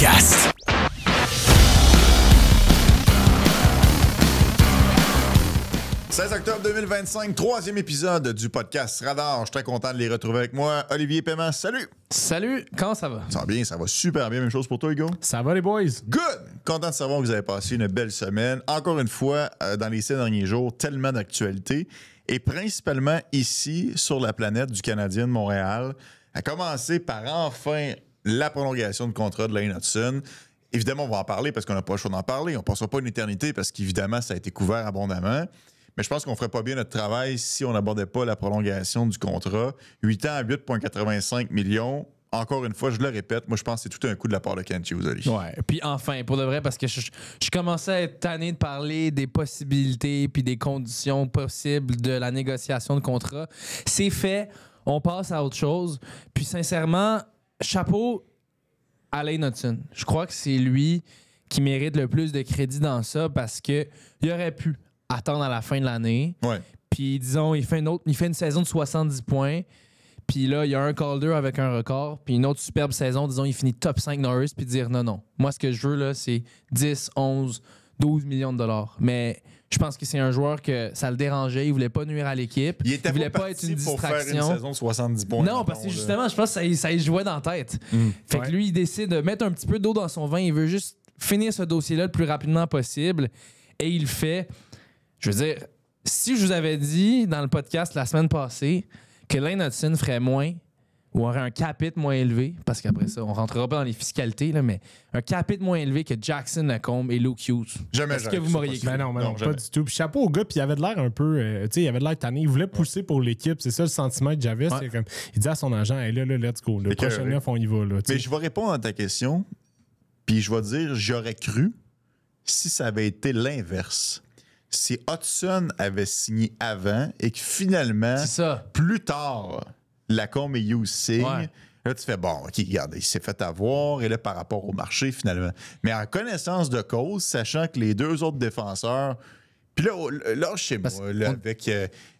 podcast. 16 octobre 2025, troisième épisode du podcast Radar. Je suis très content de les retrouver avec moi. Olivier Paiement, salut! Salut, comment ça va? Ça va bien, ça va super bien. Même chose pour toi, Hugo? Ça va les boys? Good! Content de savoir que vous avez passé une belle semaine. Encore une fois, dans les 6 derniers jours, tellement d'actualités. Et principalement ici, sur la planète du Canadien de Montréal, à commencer par enfin la prolongation de contrat de Lane Hutson. Évidemment, on va en parler parce qu'on n'a pas le choix d'en parler. On ne passera pas une éternité parce qu'évidemment, ça a été couvert abondamment. Mais je pense qu'on ne ferait pas bien notre travail si on n'abordait pas la prolongation du contrat. 8 ans à 8,85 millions. Encore une fois, je le répète, moi, je pense que c'est tout un coup de la part de Kent Hughes. Ouais, puis enfin, pour de vrai, parce que je commençais à être tanné de parler des possibilités puis des conditions possibles de la négociation de contrat. C'est fait, on passe à autre chose. Puis sincèrement, chapeau à Lane Hutson. Je crois que c'est lui qui mérite le plus de crédit dans ça parce qu'il aurait pu attendre à la fin de l'année. Ouais. Puis disons, il fait une saison de 70 points. Puis là, il y a un Calder avec un record. Puis une autre superbe saison, disons, il finit top 5 Norris. Puis dire non. Moi, ce que je veux, là, c'est 10, 11, 12 millions de dollars. Mais je pense que c'est un joueur que ça le dérangeait. Il voulait pas nuire à l'équipe. Il était voulait pas être une pour faire distraction. une saison de 70 points. Non, parce que justement, je pense que ça y jouait dans la tête. Fait que lui, il décide de mettre un petit peu d'eau dans son vin. Il veut juste finir ce dossier-là le plus rapidement possible. Et il le fait. Je veux dire, si je vous avais dit dans le podcast la semaine passée que Lane Hutson ferait moins ou aurait un cap-hit moins élevé, parce qu'après ça, on rentrera pas dans les fiscalités, là, mais un cap-hit moins élevé que Jackson Lacombe et Luke Hughes. Jamais. Est-ce que vous m'auriez cru? Ben non, jamais. pas du tout. Puis chapeau au gars, puis il avait de l'air un peu, tu sais, il avait de l'air tanné. Il voulait pousser pour l'équipe. C'est ça le sentiment que j'avais. C'est comme, il dit à son agent, hey, là, let's go. Le prochain neuf, on y va. Là, mais je vais répondre à ta question, puis je vais dire, j'aurais cru si ça avait été l'inverse. Si Hutson avait signé avant et que finalement, plus tard, Lacombe et Hughes signent, là, tu fais, bon, OK, regarde, il s'est fait avoir, et là, par rapport au marché, finalement. Mais en connaissance de cause, sachant que les deux autres défenseurs, puis là chez moi, là, avec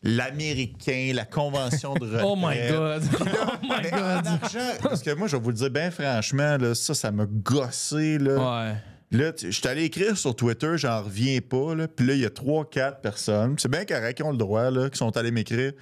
l'Américain, la convention de retraite. Oh my God! Là, oh my mais God! en argent, parce que moi, je vais vous le dire bien franchement, là, ça m'a gossé, là. Ouais. Là, je suis allé écrire sur Twitter, j'en reviens pas. Là. Puis là, il y a 3-4 personnes. C'est bien correct, qui ont le droit, là, qui sont allés m'écrire.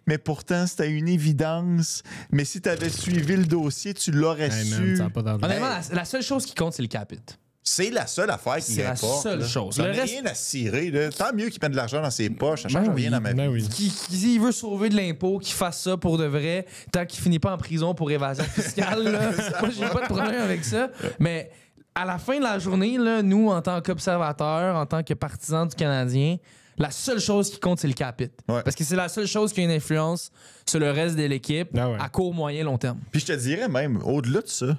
Mais pourtant, c'était une évidence. Mais si tu avais suivi le dossier, tu l'aurais su. Honnêtement, la seule chose qui compte, c'est le cap-hit. C'est la seule affaire qui C'est la importe. seule là. chose. J'en Le ai reste- rien à cirer. Là. Tant mieux qu'il mette de l'argent dans ses poches. Ça change rien dans ma vie. S'il veut sauver de l'impôt, qu'il fasse ça pour de vrai, tant qu'il finit pas en prison pour évasion fiscale. Là. Moi, j'ai pas de problème avec ça. Mais à la fin de la journée, là, nous, en tant qu'observateurs, en tant que partisans du Canadien, la seule chose qui compte, c'est le cap-hit. Ouais. Parce que c'est la seule chose qui a une influence sur le reste de l'équipe à court, moyen, long terme. Puis je te dirais même, au-delà de ça,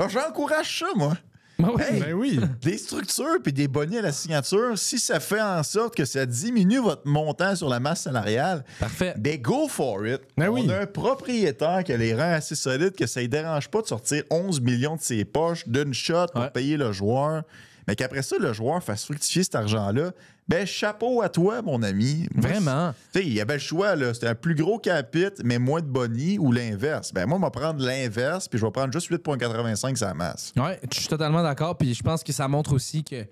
j'encourage ça, moi. Ben oui. Des structures puis des bonnets à la signature, si ça fait en sorte que ça diminue votre montant sur la masse salariale, Parfait. ben go for it. Ben oui. On a un propriétaire qui a les reins assez solides que ça ne dérange pas de sortir 11 millions de ses poches d'une shot pour payer le joueur, mais qu'après ça, le joueur fasse fructifier cet argent-là. Ben, chapeau à toi, mon ami. Moi, vraiment. Tu sais, il y avait le choix, là. C'était un plus gros capite, mais moins de bonnie ou l'inverse. Ben, moi, je vais prendre l'inverse, puis je vais prendre juste 8,85 sur la masse. Ouais, je suis totalement d'accord. Puis je pense que ça montre aussi que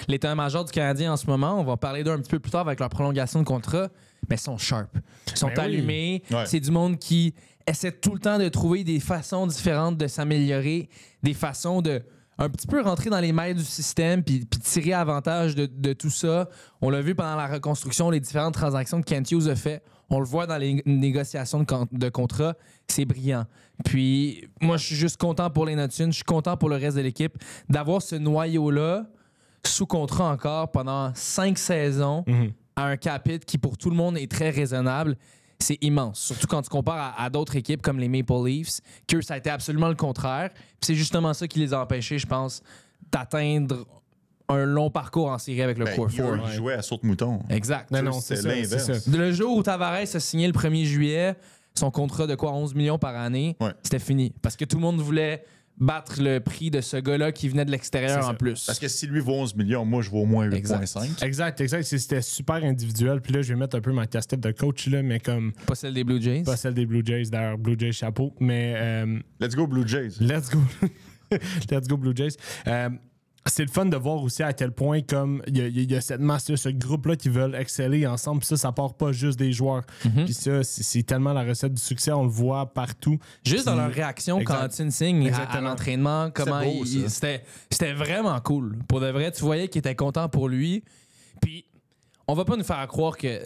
l'état-major du Canadien en ce moment, on va parler d'eux un petit peu plus tard avec leur prolongation de contrat, mais ils sont sharp. Ils sont allumés. Ouais. C'est du monde qui essaie tout le temps de trouver des façons différentes de s'améliorer, des façons de un petit peu rentrer dans les mailles du système puis tirer avantage de tout ça. On l'a vu pendant la reconstruction, les différentes transactions que Kent Hughes a fait. On le voit dans les négociations de contrat. C'est brillant. Puis moi, je suis juste content pour les Hutson. Je suis content pour le reste de l'équipe d'avoir ce noyau-là sous contrat encore pendant 5 saisons à un cap-hit qui, pour tout le monde, est très raisonnable. C'est immense. Surtout quand tu compares à d'autres équipes comme les Maple Leafs, que ça a été absolument le contraire. Puis c'est justement ça qui les a empêchés, je pense, d'atteindre un long parcours en série avec le Core 4. Il jouait à saute-mouton. Exact. Non, c'est l'inverse. Le jour où Tavares a signé le 1er juillet, son contrat de 11 millions par année, c'était fini. Parce que tout le monde voulait battre le prix de ce gars-là qui venait de l'extérieur en plus. Parce que si lui vaut 11 millions, moi, je vaux au moins 8,5. Exact. C'était super individuel. Puis là, je vais mettre un peu ma casquette de coach, là, mais comme... Pas celle des Blue Jays. Pas celle des Blue Jays, d'ailleurs. Blue Jays chapeau. Mais... Let's go, Blue Jays. Let's go. Let's go Blue Jays. C'est le fun de voir aussi à quel point comme il y a cette masse, ce groupe-là qui veulent exceller ensemble. Puis ça part pas juste des joueurs. Puis ça, c'est tellement la recette du succès. On le voit partout. Juste dans leur réaction quand Tin signe à l'entraînement, comment c'était vraiment cool. Pour de vrai, tu voyais qu'il était content pour lui. Puis on va pas nous faire croire que...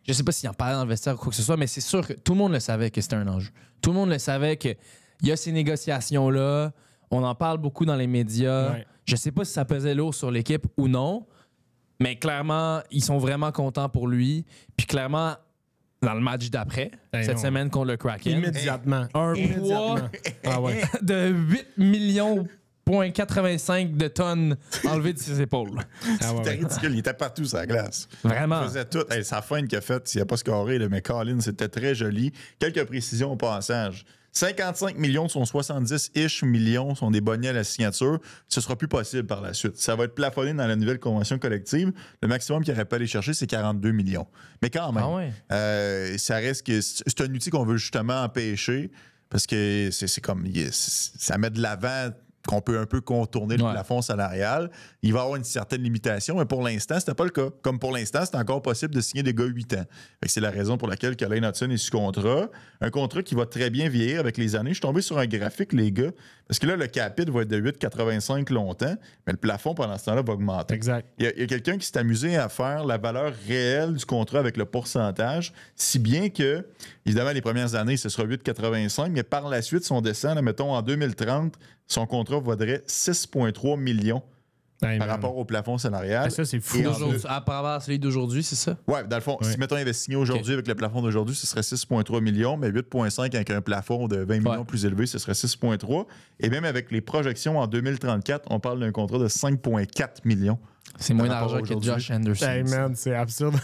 Je sais pas s'il en parlait dans le vestiaire ou quoi que ce soit, mais c'est sûr que tout le monde le savait que c'était un enjeu. Tout le monde le savait qu'il y a ces négociations-là. On en parle beaucoup dans les médias. Ouais. Je sais pas si ça pesait lourd sur l'équipe ou non, mais clairement, ils sont vraiment contents pour lui. Puis clairement, dans le match d'après, cette semaine contre le Kraken, immédiatement. Un poids de 8,85 de tonnes enlevé de ses épaules. C'était ridicule. Il était partout sur la glace. Vraiment. Il faisait tout. Hey, sa fin qu'il a faite, il n'a pas scoré, mais Colin, c'était très joli. Quelques précisions au passage. 55 millions de son 70-ish millions sont des bonnets à la signature. Ce sera plus possible par la suite. Ça va être plafonné dans la nouvelle convention collective. Le maximum qu'il aurait pu aller chercher, c'est 42 millions. Mais quand même, ça reste que c'est un outil qu'on veut justement empêcher parce que c'est comme ça met de l'avant qu'on peut un peu contourner le plafond salarial. Il va y avoir une certaine limitation, mais pour l'instant, c'était pas le cas. Comme pour l'instant, c'est encore possible de signer des gars 8 ans. C'est la raison pour laquelle Kyle Hudson est sous contrat. Un contrat qui va très bien vieillir avec les années. Je suis tombé sur un graphique, les gars, parce que là, le capite va être de 8,85 longtemps, mais le plafond, pendant ce temps-là, va augmenter. Exact. Il y a quelqu'un qui s'est amusé à faire la valeur réelle du contrat avec le pourcentage, si bien que, évidemment, les premières années, ce sera 8,85, mais par la suite, si on descend, là, mettons, en 2030, son contrat vaudrait 6,3 millions par rapport au plafond salarial. Ça, c'est fou. À part celui d'aujourd'hui, c'est ça? Oui, dans le fond, si, mettons, il avait signé aujourd'hui avec le plafond d'aujourd'hui, ce serait 6,3 millions, mais 8,5 avec un plafond de 20 millions plus élevé, ce serait 6,3. Et même avec les projections en 2034, on parle d'un contrat de 5,4 millions. C'est moins d'argent que Josh Anderson. Hey man, c'est absurde.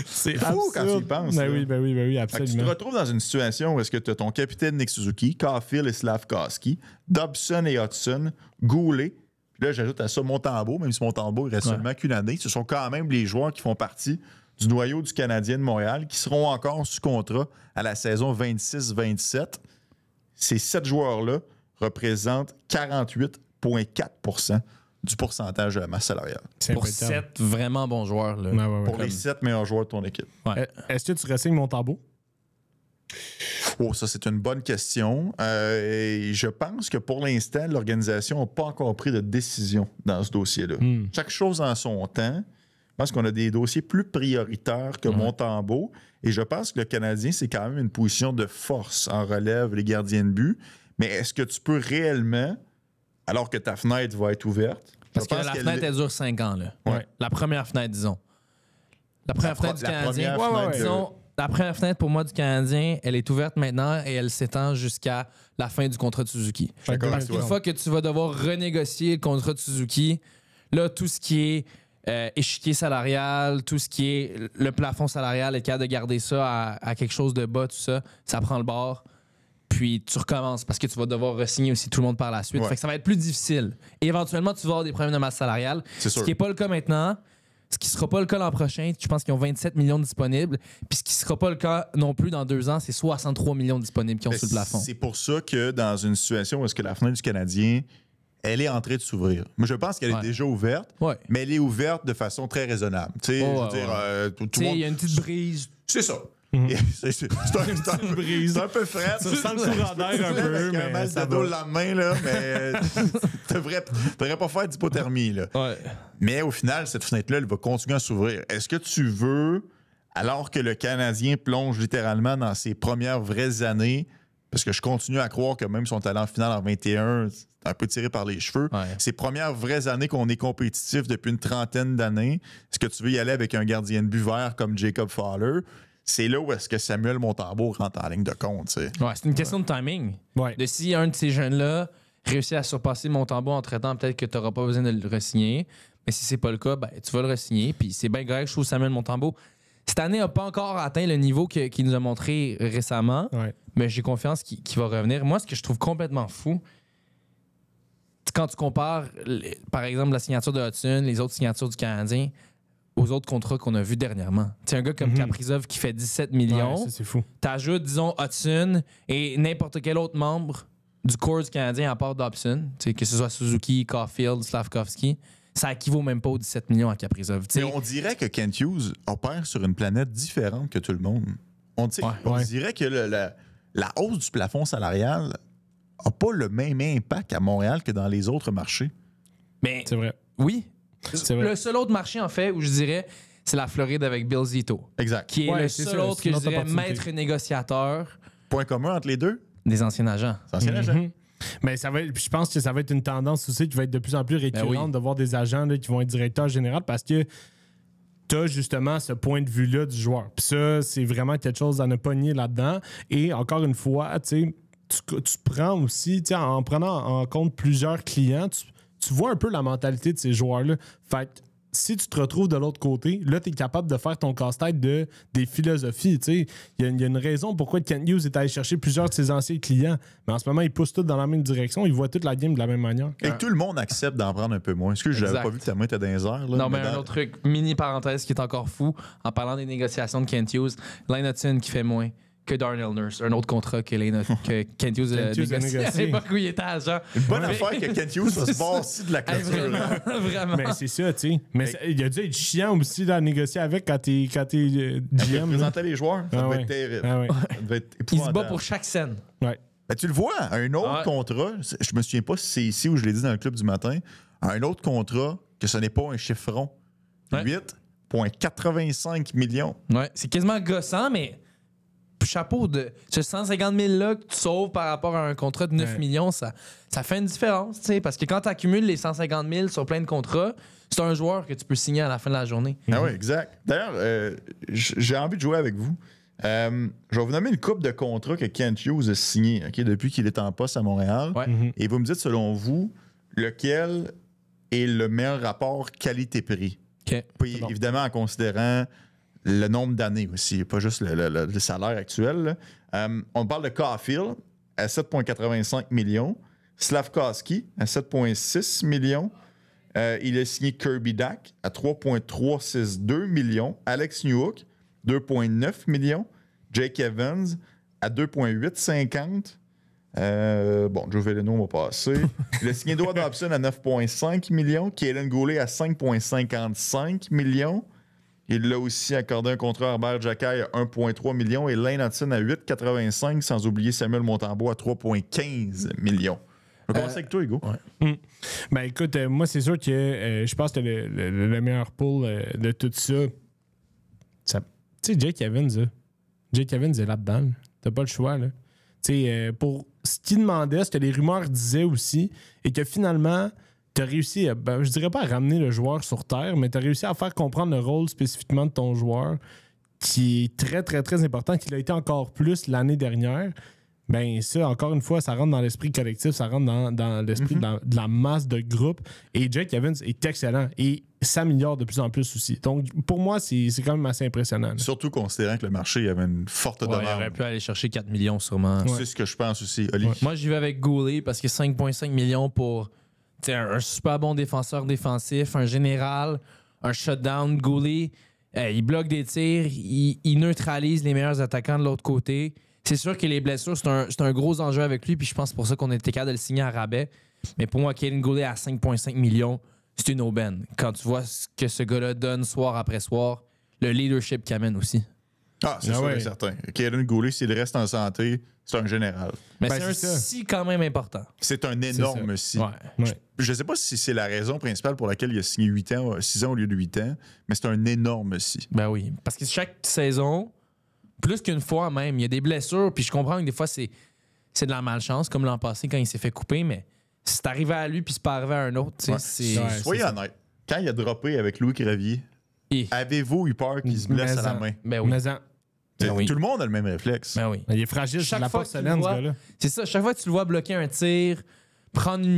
C'est fou quand tu y penses. Ben oui, absolument. Tu te retrouves dans une situation où est-ce que tu as ton capitaine Nick Suzuki, Caulfield et Slavkovski, Dobson et Hudson, Goulet. Puis là, j'ajoute à ça Montembeault, même si Montembeault il reste seulement qu'une année. Ce sont quand même les joueurs qui font partie du noyau du Canadien de Montréal qui seront encore sous contrat à la saison 26-27. Ces 7 joueurs-là représentent 48,4% du pourcentage de la masse salariale. Pour 7 vraiment bons joueurs. Là. Pour les 7 meilleurs joueurs de ton équipe. Est-ce que tu re-signes Montembeault? Oh, ça, c'est une bonne question. Et je pense que pour l'instant, l'organisation n'a pas encore pris de décision dans ce dossier-là. Chaque chose en son temps. Je pense qu'on a des dossiers plus prioritaires que Montembeault. Et je pense que le Canadien, c'est quand même une position de force en relève, les gardiens de but. Mais est-ce que tu peux réellement, alors que ta fenêtre va être ouverte? Parce que la fenêtre, elle dure 5 ans. Là. Ouais. La première fenêtre, disons. La première fenêtre du Canadien. Disons, la première fenêtre pour moi du Canadien, elle est ouverte maintenant et elle s'étend jusqu'à la fin du contrat de Suzuki. Parce qu'une fois que tu vas devoir renégocier le contrat de Suzuki, là, tout ce qui est échiquier salarial, tout ce qui est le plafond salarial, être capable de garder ça à quelque chose de bas, tout ça, ça prend le bord. Puis tu recommences parce que tu vas devoir re-signer aussi tout le monde par la suite. Fait que ça va être plus difficile. Et éventuellement, tu vas avoir des problèmes de masse salariale. Ce qui n'est pas le cas maintenant. Ce qui ne sera pas le cas l'an prochain, je pense qu'ils ont 27 millions disponibles. Puis ce qui ne sera pas le cas non plus dans 2 ans, c'est 63 millions disponibles qui ont sur le plafond. C'est pour ça que dans une situation où est-ce que la fenêtre du Canadien, elle est en train de s'ouvrir. Moi, je pense qu'elle est déjà ouverte, mais elle est ouverte de façon très raisonnable. Tu sais, je veux dire, tout le monde... Il y a une petite brise. C'est ça. C'est un peu frais. Ça sent le courant d'air un peu, mais mal de dos le lendemain, là, mais tu devrais pas faire d'hypothermie. Là. Mais au final, cette fenêtre-là, elle va continuer à s'ouvrir. Est-ce que tu veux, alors que le Canadien plonge littéralement dans ses premières vraies années, parce que je continue à croire que même son talent final en 21, c'est un peu tiré par les cheveux, ses premières vraies années qu'on est compétitif depuis une trentaine d'années, est-ce que tu veux y aller avec un gardien de but vert comme Jacob Fowler? C'est là où est-ce que Samuel Montembeault rentre en ligne de compte. T'sais. C'est une question de timing. De si un de ces jeunes-là réussit à surpasser Montembeault en traitant, peut-être que tu n'auras pas besoin de le re-signer. Mais si c'est pas le cas, ben, tu vas le re-signer. Puis c'est bien correct, je trouve Samuel Montembeault. Cette année n'a pas encore atteint le niveau qu'il nous a montré récemment. Mais j'ai confiance qu'il va revenir. Moi, ce que je trouve complètement fou, quand tu compares, par exemple, la signature de Hudson, les autres signatures du Canadien, aux autres contrats qu'on a vus dernièrement. Tu sais, un gars comme Kaprizov qui fait 17 millions. Ça, c'est fou. T'ajoutes, disons, Hudson et n'importe quel autre membre du corps du Canadien à part Dobson, que ce soit Suzuki, Caulfield, Slavkovski, ça équivaut même pas aux 17 millions à Kaprizov. Mais on dirait que Kent Hughes opère sur une planète différente que tout le monde. On dirait que la hausse du plafond salarial n'a pas le même impact à Montréal que dans les autres marchés. Mais C'est vrai. oui. C'est vrai. Le seul autre marché, en fait, où je dirais, c'est la Floride avec Bill Zito. Exact. Qui est Ouais, le c'est seul ça, autre c'est que je une autre dirais opportunité. maître négociateur Point commun entre les deux, des anciens agents. c'est ancien agent. Mais ça va être, je pense que ça va être une tendance aussi qui va être de plus en plus récurrente oui. de voir des agents là, qui vont être directeurs généraux parce que tu as justement ce point de vue-là du joueur. Puis ça, c'est vraiment quelque chose à ne pas nier là-dedans. Et encore une fois, tu prends aussi, en prenant en compte plusieurs clients, tu vois un peu la mentalité de ces joueurs-là. Fait que si tu te retrouves de l'autre côté, là, tu es capable de faire ton casse-tête des philosophies. Il y a une raison pourquoi Kent Hughes est allé chercher plusieurs de ses anciens clients. Mais en ce moment, ils poussent tous dans la même direction. Ils voient toute la game de la même manière. Et que tout le monde accepte d'en prendre un peu moins. Est-ce que je n'avais Exact. pas vu que ta main était dans les airs? Là, Non, mais dans- un autre truc, mini parenthèse qui est encore fou, en parlant des négociations de Kent Hughes, Lane Hudson qui fait moins que Darnell Nurse, un autre contrat que Kent Hughes a Kent Hughes a négocié à négocié. l'époque où il était agent. Une bonne Mais- affaire que Kent Hughes va se passer de la Hey, clôture. vraiment, vraiment. Mais c'est ça, tu sais. Mais il a dû être chiant aussi là, à négocier avec quand t'es Il GM. là. présentait les joueurs, ça Ah devait ouais. être terrible. Ah ouais. Ça devait être Il se bat épouvantable. pour chaque scène. Ouais. Ben, tu le vois, un autre Ouais. contrat, je me souviens pas si c'est ici ou je l'ai dit dans le club du matin, un autre contrat que ce n'est pas un chiffron. Ouais. 8,85 millions. Ouais, c'est quasiment gossant, mais chapeau de ce 150 000 là que tu sauves par rapport à un contrat de 9 Ouais. millions, ça fait une différence, tu sais, parce que quand tu accumules les 150 000 sur plein de contrats, c'est un joueur que tu peux signer à la fin de la journée. Ah oui, exact. D'ailleurs, j'ai envie de jouer avec vous. Je vais vous nommer une coupe de contrats que Kent Hughes a signé depuis qu'il est en poste à Montréal. Ouais. Et vous me dites, selon vous, lequel est le meilleur rapport qualité-prix. OK. Puis, bon. évidemment, en considérant le nombre d'années aussi, pas juste le salaire actuel. là. On parle de Caulfield à 7,85 millions. Slavkovski à 7,6 millions. Il a signé Kirby Dack à 3,362 millions. Alex Newhook, 2,9 millions. Jake Evans à 2,850. Joe Veleno va passer. Il a signé Dwight Dobson à 9,5 millions. Kaelin Goulet à 5,55 millions. Il l'a aussi accordé un contrat à Herbert Jacquet à 1,3 millions et Lane Hudson à 8,85, sans oublier Samuel Montembeault à 3,15 millions. Je vais commencer avec toi, Hugo. Ben écoute, moi, c'est sûr que je pense que le meilleur pool de tout ça, tu sais, Jake Evans, là. Jake Evans est là-dedans. Là. T'as pas le choix, là. Tu sais, pour ce qu'il demandait, ce que les rumeurs disaient aussi, et que finalement, t'as réussi, je dirais pas à ramener le joueur sur terre, mais t'as réussi à faire comprendre le rôle spécifiquement de ton joueur, qui est très, très, très important, qu'il a été encore plus l'année dernière. Ben ça, encore une fois, ça rentre dans l'esprit collectif, ça rentre dans l'esprit de la masse de groupe. Et Jake Evans est excellent et s'améliore de plus en plus aussi. Donc, pour moi, c'est quand même assez impressionnant. Là. Surtout considérant que le marché avait une forte Ouais, il demande. aurait pu aller chercher 4 millions sûrement. C'est ce que je pense aussi, Oli. Ouais. Moi, j'y vais avec Goulet parce que 5,5 millions pour un super bon défenseur défensif, un général, un shutdown. Goulet, il bloque des tirs, il neutralise les meilleurs attaquants de l'autre côté. C'est sûr que les blessures, c'est un gros enjeu avec lui, puis je pense que c'est pour ça qu'on était capable de le signer à rabais. Mais pour moi, Kaelin Goulet à 5,5 millions, c'est une aubaine. Quand tu vois ce que ce gars-là donne soir après soir, le leadership qu'il amène aussi. Ah, c'est sûr ouais. et certain. Kaelin Goulet, s'il reste en santé, c'est un général. Mais Ben, c'est un c'est ça. si quand même important. C'est un énorme si. Ouais. Ouais. Je ne sais pas si c'est la raison principale pour laquelle il a signé 6 ans au lieu de 8 ans, mais c'est un énorme si. Ben oui. Parce que chaque saison, plus qu'une fois même, il y a des blessures, puis je comprends que des fois, c'est de la malchance, comme l'an passé quand il s'est fait couper, mais si c'est arrivé à lui puis c'est pas arrivé à un autre, tu sais, Ouais. c'est... Ouais. Soyez honnête. Quand il a droppé avec Louis Cravier, Et- avez-vous eu peur qu'il se blesse à la main? Ben oui. Mais en- Ben oui. Tout le monde a le même réflexe. Ben oui. il est fragile, c'est Chaque de la fois que tu le porcelaine, ce vois- gars-là. C'est ça, chaque fois que tu le vois bloquer un tir, prendre une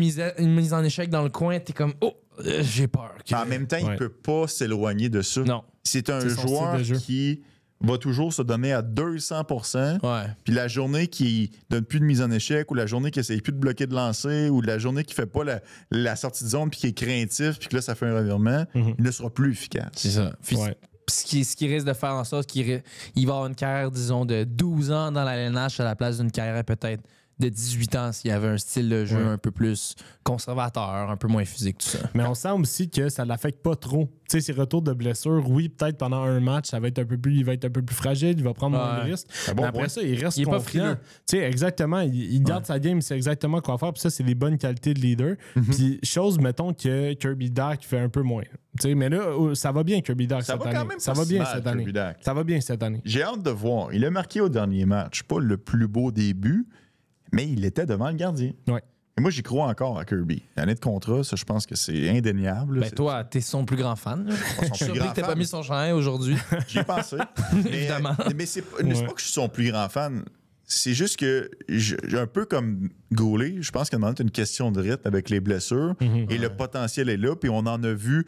mise en échec dans le coin, t'es comme, oh, j'ai peur. que- En même temps, il Ouais. ne peut pas s'éloigner de ça. Non. C'est un C'est son joueur style de jeu. qui va toujours se donner à 200%. Ouais. Puis la journée qui donne plus de mise en échec, ou la journée qui essaye plus de bloquer de lancer, ou la journée qui fait pas la sortie de zone puis qui est craintif, puis que là, ça fait un revirement, il ne sera plus efficace. C'est ça. Puis Ouais. ce qui risque de faire en sorte qu'il va avoir une carrière, disons, de 12 ans dans la LNH à la place d'une carrière peut-être de 18 ans s'il y avait un style de jeu un peu plus conservateur, un peu moins physique, tout ça. Mais on sent aussi que ça l'affecte pas trop. Tu sais, ses retours de blessure, oui, peut-être pendant un match, il va être un peu plus fragile, il va prendre moins de risques. Mais après ça, il reste pas confiant. Tu sais, exactement, il garde sa game, il sait exactement quoi faire. Puis ça, c'est les bonnes qualités de leader. Puis chose, mettons, que Kirby Dach fait un peu moins. Tu sais, mais là, ça va bien, Kirby Dach, cette année. Ça va bien cette année. Ça va bien cette année. J'ai hâte de voir. Il a marqué au dernier match. Pas le plus beau début, mais il était devant le gardien. Ouais. Et moi, j'y crois encore à Kirby. L'année de contrat, ça, je pense que c'est indéniable. Ben toi, t'es son plus grand fan. Je suis surpris que t'aies pas mis son chandail aujourd'hui. J'y ai pensé. Évidemment. Mais c'est pas que je suis son plus grand fan. C'est juste que, un peu comme Goulet, je pense qu'il y a une question de rythme avec les blessures. Et le potentiel est là. Puis on en a vu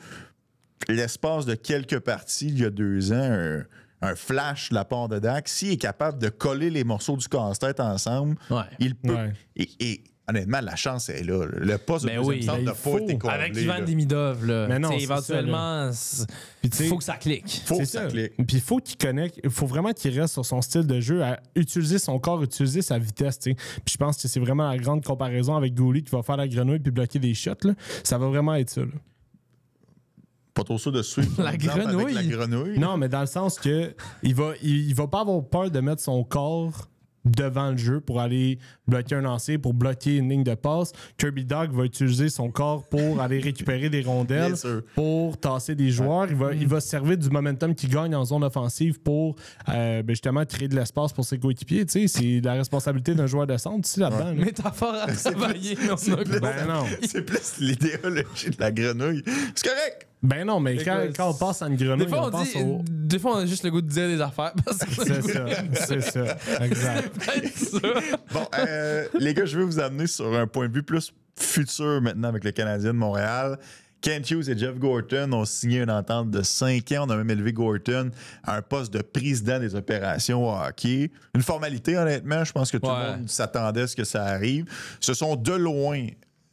l'espace de quelques parties il y a 2 ans, un flash de la part de Dak. S'il est capable de coller les morceaux du casse-tête ensemble, il peut. Et honnêtement, la chance est là. Le poste de deuxième centre n'a pas été comblé. Avec Ivan Demidov, là. Mais non, éventuellement, il faut que ça clique. Faut que ça clique. Puis il faut qu'il connecte. Il faut vraiment qu'il reste sur son style de jeu, à utiliser son corps, utiliser sa vitesse. T'sais. Puis je pense que c'est vraiment la grande comparaison avec Goulet qui va faire la grenouille puis bloquer des shots. Là. Ça va vraiment être ça. Là. Pas trop sûr de suivre la grenouille. Avec la grenouille. Non, mais dans le sens que il va pas avoir peur de mettre son corps devant le jeu pour aller bloquer un lancer, pour bloquer une ligne de passe. Kirby Dach va utiliser son corps pour aller récupérer des rondelles, pour tasser des joueurs. Il va se servir du momentum qu'il gagne en zone offensive pour justement créer de l'espace pour ses coéquipiers. C'est la responsabilité d'un joueur de centre là-dedans. Ouais. Métaphore à travailler. C'est plus l'idéologie de la grenouille. C'est correct. Ben non, mais quand on passe à une grenouille, des fois, on a juste le goût de dire des affaires. C'est ça. Exact. Bon, les gars, je vais vous amener sur un point de vue plus futur maintenant avec le Canadien de Montréal. Kent Hughes et Jeff Gorton ont signé une entente de 5 ans. On a même élevé Gorton à un poste de président des opérations au hockey. Une formalité, honnêtement. Je pense que tout le monde s'attendait à ce que ça arrive. Ce sont de loin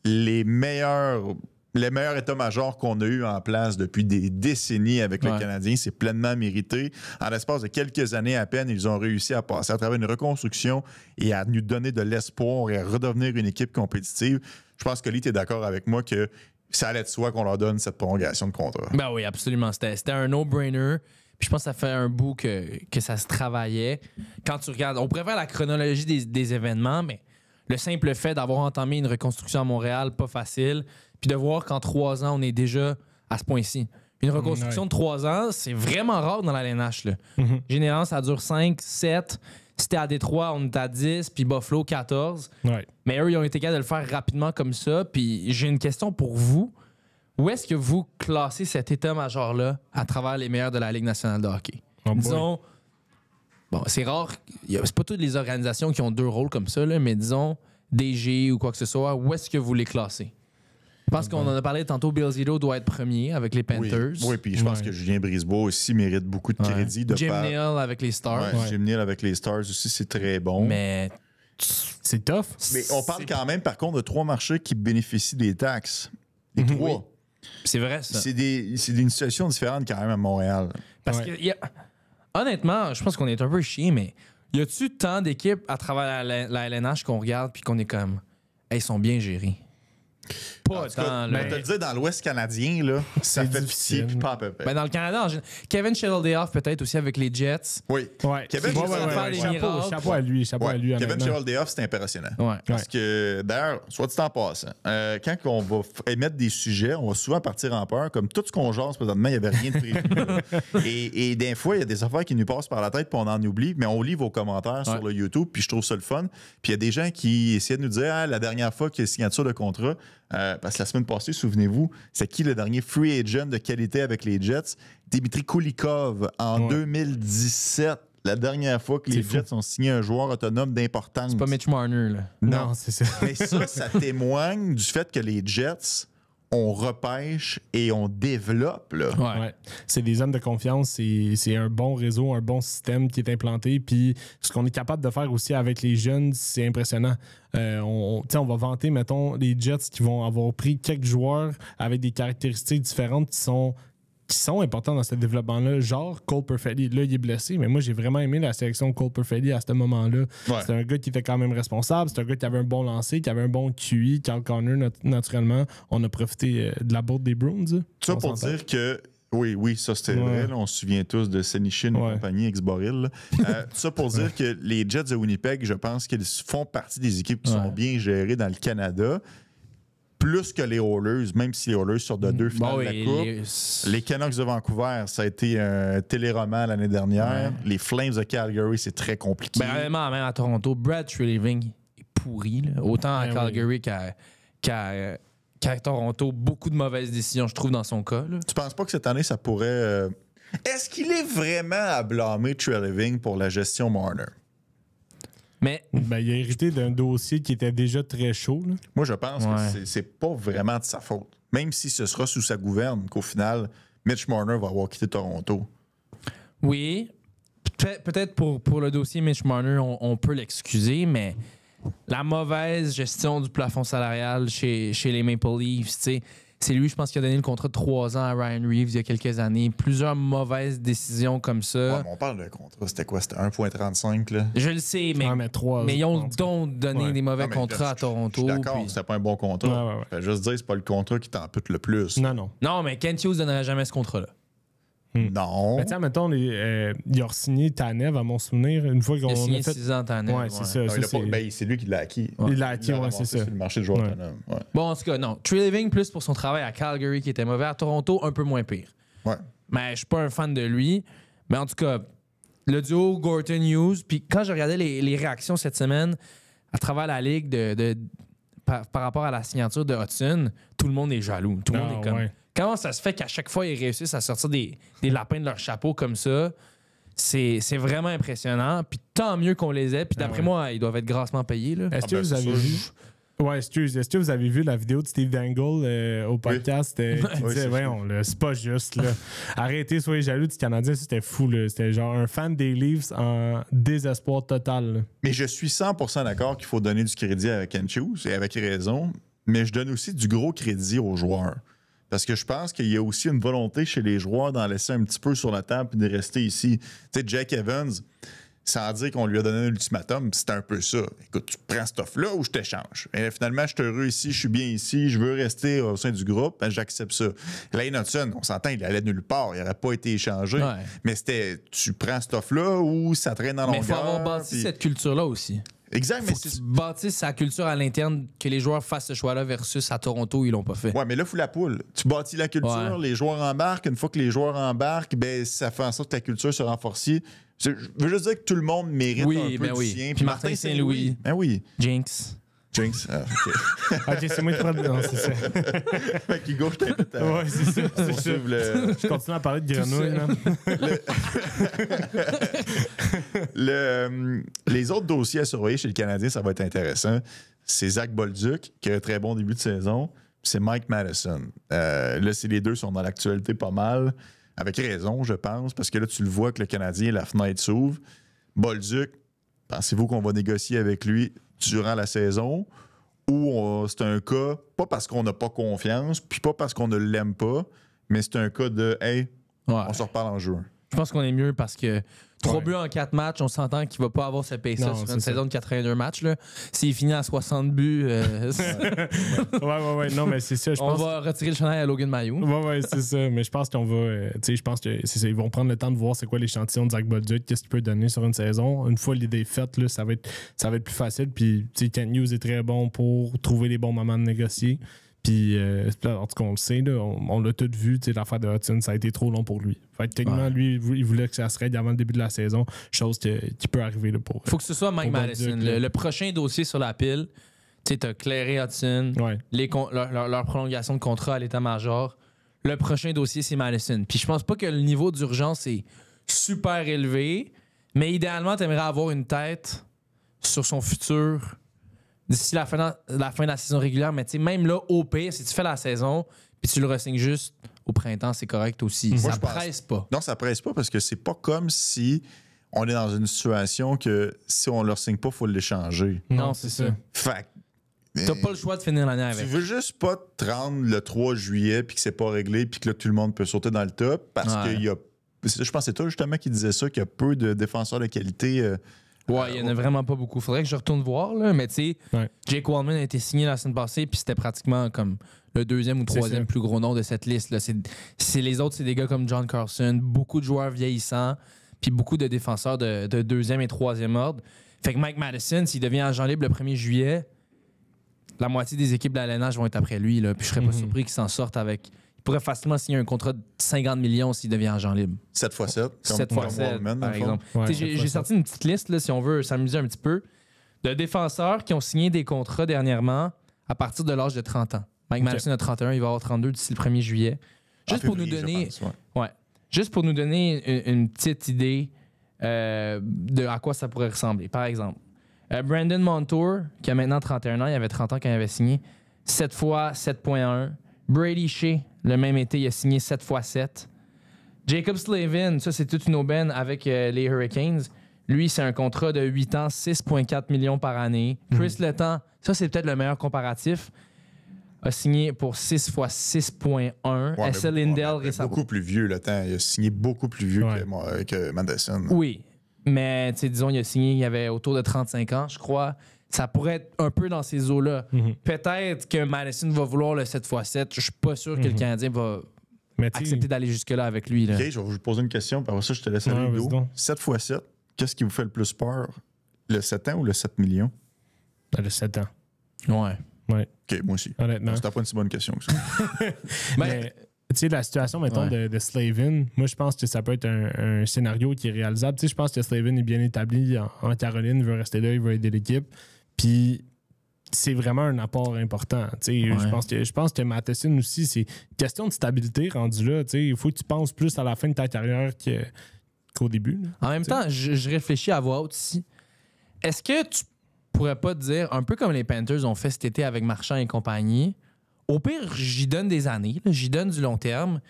les meilleurs états-majors qu'on a eu en place depuis des décennies avec le Canadien. C'est pleinement mérité. En l'espace de quelques années à peine, ils ont réussi à passer à travers une reconstruction et à nous donner de l'espoir et à redevenir une équipe compétitive. Je pense que Lee, tu es d'accord avec moi que ça allait de soi qu'on leur donne cette prolongation de contrat. Ben oui, absolument. C'était un no-brainer. Puis je pense que ça fait un bout que ça se travaillait. Quand tu regardes, on préfère la chronologie des événements, mais le simple fait d'avoir entamé une reconstruction à Montréal, pas facile, puis de voir qu'en 3 ans, on est déjà à ce point-ci. Une reconstruction de 3 ans, c'est vraiment rare dans la LNH. Là. Généralement, ça dure 5, 7. Si t'es à Détroit, on est à 10, puis Buffalo, 14. Ouais. Mais eux, ils ont été capables de le faire rapidement comme ça. Puis j'ai une question pour vous. Où est-ce que vous classez cet état-major-là à travers les meilleurs de la Ligue nationale de hockey? Disons, bon, c'est rare. C'est pas toutes les organisations qui ont 2 rôles comme ça, là, mais disons, DG ou quoi que ce soit, où est-ce que vous les classez? Je pense qu'on en a parlé tantôt, Bill Zito doit être premier avec les Panthers. Oui, puis je pense que Julien Brisebois aussi mérite beaucoup de crédit. Jim Neal avec les Stars. Jim Neal avec les Stars aussi, c'est très bon. Mais c'est tough. Mais on parle quand même, par contre, de 3 marchés qui bénéficient des taxes. Les 3. Oui. C'est vrai, ça. C'est une situation différente quand même à Montréal. Parce que, honnêtement, je pense qu'on est un peu chiés, mais y a-tu tant d'équipes à travers la LNH qu'on regarde puis qu'on est comme, ils sont bien gérés? Pas tant. Mais te le dire, dans l'Ouest canadien, là, ça fait pitié puis pas à peu près. Ben dans le Canada, Kevin Cheveldayoff peut-être aussi avec les Jets. Oui. Kevin chapeau à lui. Kevin Cheveldayoff, c'est impressionnant. Parce que, d'ailleurs, soit dit en passant, quand on va émettre des sujets, on va souvent partir en peur. Comme tout ce qu'on jase présentement, il n'y avait rien de prévu. et des fois, il y a des affaires qui nous passent par la tête puis on en oublie. Mais on lit vos commentaires sur le YouTube puis je trouve ça le fun. Puis il y a des gens qui essaient de nous dire la dernière fois qu'il y a signature de contrat, parce que la semaine passée, souvenez-vous, c'est qui le dernier free agent de qualité avec les Jets? Dimitri Kulikov en 2017. La dernière fois que les Jets ont signé un joueur autonome d'importance. C'est pas Mitch Marner, là. Non, c'est ça. Mais ça témoigne du fait que les Jets, on repêche et on développe. Là. Ouais. C'est des hommes de confiance, c'est un bon réseau, un bon système qui est implanté. Puis ce qu'on est capable de faire aussi avec les jeunes, c'est impressionnant. On va vanter, mettons, les Jets qui vont avoir pris quelques joueurs avec des caractéristiques différentes qui qui sont importants dans ce développement-là, genre Cole Perfetti. Là, il est blessé, mais moi, j'ai vraiment aimé la sélection de Cole Perfetti à ce moment-là. Ouais. C'est un gars qui était quand même responsable, c'est un gars qui avait un bon lancer, qui avait un bon QI. Carl Connor, naturellement, on a profité de la bourde des Bruins. Ça pour dire que oui, ça c'était vrai. Là, on se souvient tous de Senichin et compagnie, ex-Boril. Ça pour dire que les Jets de Winnipeg, je pense qu'ils font partie des équipes qui sont bien gérées dans le Canada. Plus que les Oilers, même si les Oilers sortent de 2 finales de la Coupe. Les Canucks de Vancouver, ça a été un téléroman l'année dernière. Ouais. Les Flames de Calgary, c'est très compliqué. Même à Toronto, Brad Treliving est pourri. Là. Autant à Calgary qu'à Toronto. Beaucoup de mauvaises décisions, je trouve, dans son cas. Là. Tu penses pas que cette année, ça pourrait... Est-ce qu'il est vraiment à blâmer Treliving pour la gestion Marner? Mais il a hérité d'un dossier qui était déjà très chaud. Là. Moi, je pense que c'est pas vraiment de sa faute. Même si ce sera sous sa gouverne, qu'au final, Mitch Marner va avoir quitté Toronto. Oui. Peut-être pour le dossier Mitch Marner, on peut l'excuser, mais la mauvaise gestion du plafond salarial chez les Maple Leafs, tu sais, c'est lui, je pense, qui a donné le contrat de 3 ans à Ryan Reeves il y a quelques années. Plusieurs mauvaises décisions comme ça. Ouais, mais on parle de contrat. C'était quoi? C'était 1,35 là? Je le sais, mais ils ont donc donné des mauvais contrats à Toronto. Je suis d'accord, c'était pas un bon contrat. Je vais juste dire, c'est pas le contrat qui t'ampute le plus. Non, mais Kent Hughes donnerait jamais ce contrat-là. Non. Mais tiens, mettons, il a signé Tanev, à mon souvenir, une fois qu'on a signé fait... 6 ans Tanev. Ouais, c'est ça. C'est lui qui l'a acquis. Il l'a acquis, c'est ça. Sur le marché de joueurs autonomes. Bon, en tout cas, non. Treliving, plus pour son travail à Calgary, qui était mauvais. À Toronto, un peu moins pire. Ouais. Mais je suis pas un fan de lui. Mais en tout cas, le duo Gorton-Hughes, puis quand je regardais les réactions cette semaine à travers la ligue par rapport à la signature de Hudson, tout le monde est jaloux. Tout le monde est comme... Ouais. Comment ça se fait qu'à chaque fois, ils réussissent à sortir des lapins de leur chapeau comme ça? C'est vraiment impressionnant. Puis tant mieux qu'on les ait. Puis d'après moi, ils doivent être grassement payés. Là. Est-ce que vous avez vu... Ouais, est-ce que vous avez vu la vidéo de Steve Dangle au podcast qui disait, c'est pas juste. Là. Arrêtez, soyez jaloux du Canadien, c'était fou. Là. C'était genre un fan des Leafs en désespoir total. Là. Mais je suis 100% d'accord qu'il faut donner du crédit à Kent Hughes, et avec raison. Mais je donne aussi du gros crédit aux joueurs. Parce que je pense qu'il y a aussi une volonté chez les joueurs d'en laisser un petit peu sur la table et de rester ici. Tu sais, Jack Evans, sans dire qu'on lui a donné un ultimatum, c'était un peu ça. Écoute, tu prends cette offre-là ou je t'échange. Et finalement, je suis heureux ici, je suis bien ici, je veux rester au sein du groupe, ben, j'accepte ça. Lane Hudson, on s'entend, il allait nulle part, il n'aurait pas été échangé. Ouais. Mais c'était, tu prends cette offre-là ou ça traîne dans longueur. Mais il faut avoir bâti cette culture-là aussi. Exact, mais c'est bâtir sa culture à l'interne, que les joueurs fassent ce choix-là versus à Toronto, ils l'ont pas fait. Ouais, mais là, il faut la poule. Tu bâtis la culture, les joueurs embarquent. Une fois que les joueurs embarquent, ben, ça fait en sorte que ta culture se renforce. Je veux juste dire que tout le monde mérite un peu du sien. Puis Martin Saint-Louis. Ben oui. Jinx. OK. OK, c'est moi qui prends le... Non, c'est ça. Fait qu'il gauche ta tête. Ouais, c'est ça. Je continue à parler de grenouille. Les autres dossiers à surveiller chez le Canadien, ça va être intéressant. C'est Zach Bolduc, qui a un très bon début de saison. C'est Mike Madison. Là, les deux sont dans l'actualité pas mal. Avec raison, je pense, parce que là, tu le vois que le Canadien, la fenêtre s'ouvre. Bolduc, pensez-vous qu'on va négocier avec lui durant la saison ou c'est un cas, pas parce qu'on n'a pas confiance, puis pas parce qu'on ne l'aime pas, mais c'est un cas de « Hey, on se reparle en juin ». Je pense qu'on est mieux parce que 3 buts en 4 matchs, on s'entend qu'il va pas avoir ce pace-là sur une saison de 82 matchs. S'il finit à 60 buts... ouais. Non, mais c'est ça. On va retirer le chandail à Logan Mailloux. Ouais, c'est ça. Mais je pense qu'on va... je pense que c'est ça. Ils vont prendre le temps de voir c'est quoi l'échantillon de Zach Bolduc, qu'est-ce qu'il peut donner sur une saison. Une fois l'idée faite, là, ça va être plus facile. Puis, Kent Hughes est très bon pour trouver les bons moments de négocier. Puis, en tout cas, on le sait, là, on l'a tout vu, l'affaire de Hudson, ça a été trop long pour lui. Fait que techniquement, lui, il voulait que ça se règle avant le début de la saison, chose qui peut arriver là, pour. Faut que ce soit Mike Madison. Le prochain dossier sur la pile, tu as Clary Hudson, leur prolongation de contrat à l'état-major. Le prochain dossier, c'est Madison. Puis je pense pas que le niveau d'urgence est super élevé, mais idéalement, tu aimerais avoir une tête sur son futur d'ici la fin de la saison régulière. Mais même là, au pire, si tu fais la saison puis tu le re-signes juste au printemps, c'est correct aussi. Ça presse pas. Non, ça presse pas parce que c'est pas comme si on est dans une situation que si on le re-signe pas, il faut l'échanger. Non, c'est ça. Fait T'as pas le choix de finir l'année Tu avec. veux juste pas te rendre le 3 juillet puis que c'est pas réglé puis que là, tout le monde peut sauter dans le top parce Ouais. qu'il y a. Je pense que c'est toi justement qui disais ça, qu'il y a peu de défenseurs de qualité. Ouais, il y en a vraiment pas beaucoup. Faudrait que je retourne voir, là, mais tu sais, Ouais. Jake Wallman a été signé la semaine passée, puis c'était pratiquement comme le deuxième ou C'est troisième ça. plus gros nom de cette liste. Là. Les autres, c'est des gars comme John Carlson, beaucoup de joueurs vieillissants, puis beaucoup de défenseurs de deuxième et troisième ordre. Fait que Mike Madison, s'il devient agent libre le 1er juillet, la moitié des équipes de la LNH vont être après lui. Là, puis je serais pas surpris qu'il s'en sorte avec. Il pourrait facilement signer un contrat de 50 millions s'il devient agent libre. 7x7. 7x7, Wallman, dans par le fond. exemple. Ouais, Tu sais, j'ai 7x7. sorti une petite liste, là, si on veut s'amuser un petit peu, de défenseurs qui ont signé des contrats dernièrement à partir de l'âge de 30 ans. Mike Madison a 31, il va avoir 32 d'ici le 1er juillet. Juste En pour nous février, donner, je pense, ouais. ouais, juste pour nous donner une petite idée de à quoi ça pourrait ressembler. Par exemple, Brandon Montour, qui a maintenant 31 ans, il avait 30 ans quand il avait signé, 7 fois 7.1. Brady Shea, le même été, il a signé 7 fois 7. Jacob Slavin, ça c'est toute une aubaine avec les Hurricanes. Lui, c'est un contrat de 8 ans, 6,4 millions par année. Chris Letang, ça c'est peut-être le meilleur comparatif, a signé pour 6 fois 6,1. Ouais, SL mais- Lindell ouais, mais récemment. beaucoup plus vieux le temps. Il a signé beaucoup plus vieux Ouais. que Madison. Oui, mais tu sais, disons, il a signé, il avait autour de 35 ans, je crois. Ça pourrait être un peu dans ces eaux-là. Peut-être que Madison va vouloir le 7x7. Je suis pas sûr que le Canadien va Mais tu sais, accepter d'aller jusque-là avec lui. Là. Ok, je vais vous poser une question. Puis après ça, je te laisse aller, Ouais, Hugo. vas-y donc. 7x7, qu'est-ce qui vous fait le plus peur? Le 7 ans ou le 7 millions? elle a 7 ans. Ouais. Ouais, Ok, moi aussi. honnêtement. C'était pas une si bonne question que ça. Mais tu sais, la situation, mettons, de Slavin, moi, je pense que ça peut être un scénario qui est réalisable. Tu sais, je pense que Slavin est bien établi en Caroline, il veut rester là, il veut aider l'équipe. Puis c'est vraiment un apport important. Tu sais, Ouais. je pense que Matheson aussi, c'est question de stabilité rendu là. Tu sais, il faut que tu penses plus à la fin de ta carrière qu'au début. Là. En même temps, je réfléchis à voix haute ici. Est-ce que tu pourrais pas te dire, un peu comme les Panthers ont fait cet été avec Marchand et compagnie, au pire, j'y donne des années, là, j'y donne du long terme,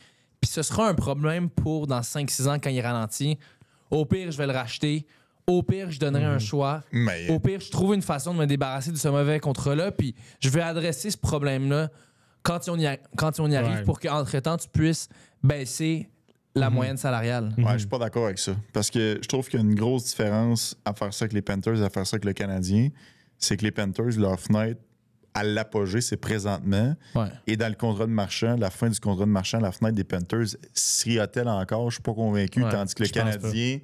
puis ce sera un problème pour dans 5-6 ans quand il ralentit. Au pire, je vais le racheter. Au pire, je donnerai un choix. Mais Au pire, je trouve une façon de me débarrasser de ce mauvais contrat-là, puis je vais adresser ce problème-là quand on y arrive Ouais. pour qu'entre-temps, tu puisses baisser la moyenne salariale. ouais, je suis pas d'accord avec ça. Parce que je trouve qu'il y a une grosse différence à faire ça avec les Panthers et à faire ça avec le Canadien. C'est que les Panthers, leur fenêtre à l'apogée, c'est présentement. Ouais. Et dans le contrat de Marchand, la fin du contrat de Marchand, la fenêtre des Panthers serait-elle encore? Je suis pas convaincu. Ouais, Tandis que le je pense Canadien,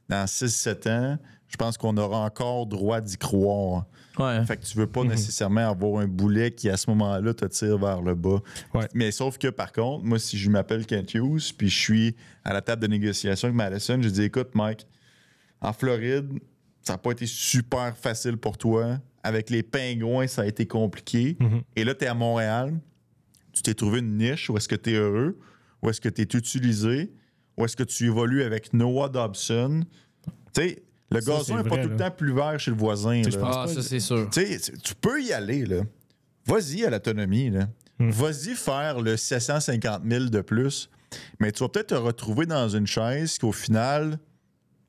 dans 6-7 ans, je pense qu'on aura encore droit d'y croire. Ouais. Fait que tu veux pas nécessairement avoir un boulet qui, à ce moment-là, te tire vers le bas. Ouais. Mais sauf que, par contre, moi, si je m'appelle Kent Hughes, puis je suis à la table de négociation avec Madison, je dis, écoute, Mike, en Floride, ça n'a pas été super facile pour toi. Avec les Pingouins, ça a été compliqué. Et là, tu es à Montréal. Tu t'es trouvé une niche où est-ce que tu es heureux, où est-ce que tu es utilisé, où est-ce que tu évolues avec Noah Dobson. Tu sais, le Ça, gazon c'est n'est pas vrai, tout le là. temps plus vert chez le voisin. Tu sais, je là. pense Ah, pas- ça, c'est sûr. Tu sais, tu peux y aller, là. Vas-y à l'autonomie, là. Vas-y faire le 750 000 de plus. Mais tu vas peut-être te retrouver dans une chaise qu'au final,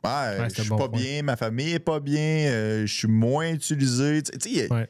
je c'est un suis bon pas point. bien, ma famille est pas bien, je suis moins utilisé. Tu sais, Ouais.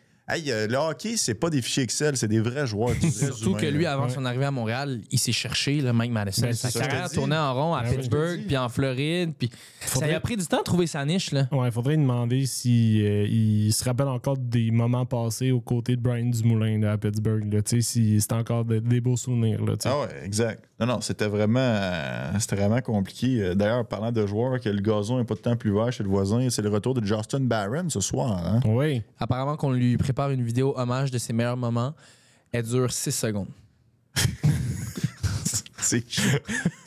le hockey, c'est pas des fichiers Excel, c'est des vrais joueurs. des vrais Surtout humains, que lui, là. avant Ouais. son arrivée à Montréal, il s'est cherché, là, Mike Madison. Ben, Sa c'est ça, carrière je te dis. tournait en rond à Ah oui, je te Pittsburgh, dis. puis en Floride. Puis ça Faudrait- lui a pris du temps de trouver sa niche. Là. Ouais, il faudrait lui demander si il se rappelle encore des moments passés aux côtés de Brian Dumoulin là, à Pittsburgh. Là, tu sais, si c'est encore des beaux souvenirs. Là, tu sais. Ah ouais, exact. Non, c'était vraiment compliqué. D'ailleurs, parlant de joueurs que le gazon n'est pas de temps plus vert chez le voisin, c'est le retour de Justin Barron ce soir. Hein? Oui. Apparemment qu'on lui prépare une vidéo hommage de ses meilleurs moments. Elle dure 6 secondes. C'est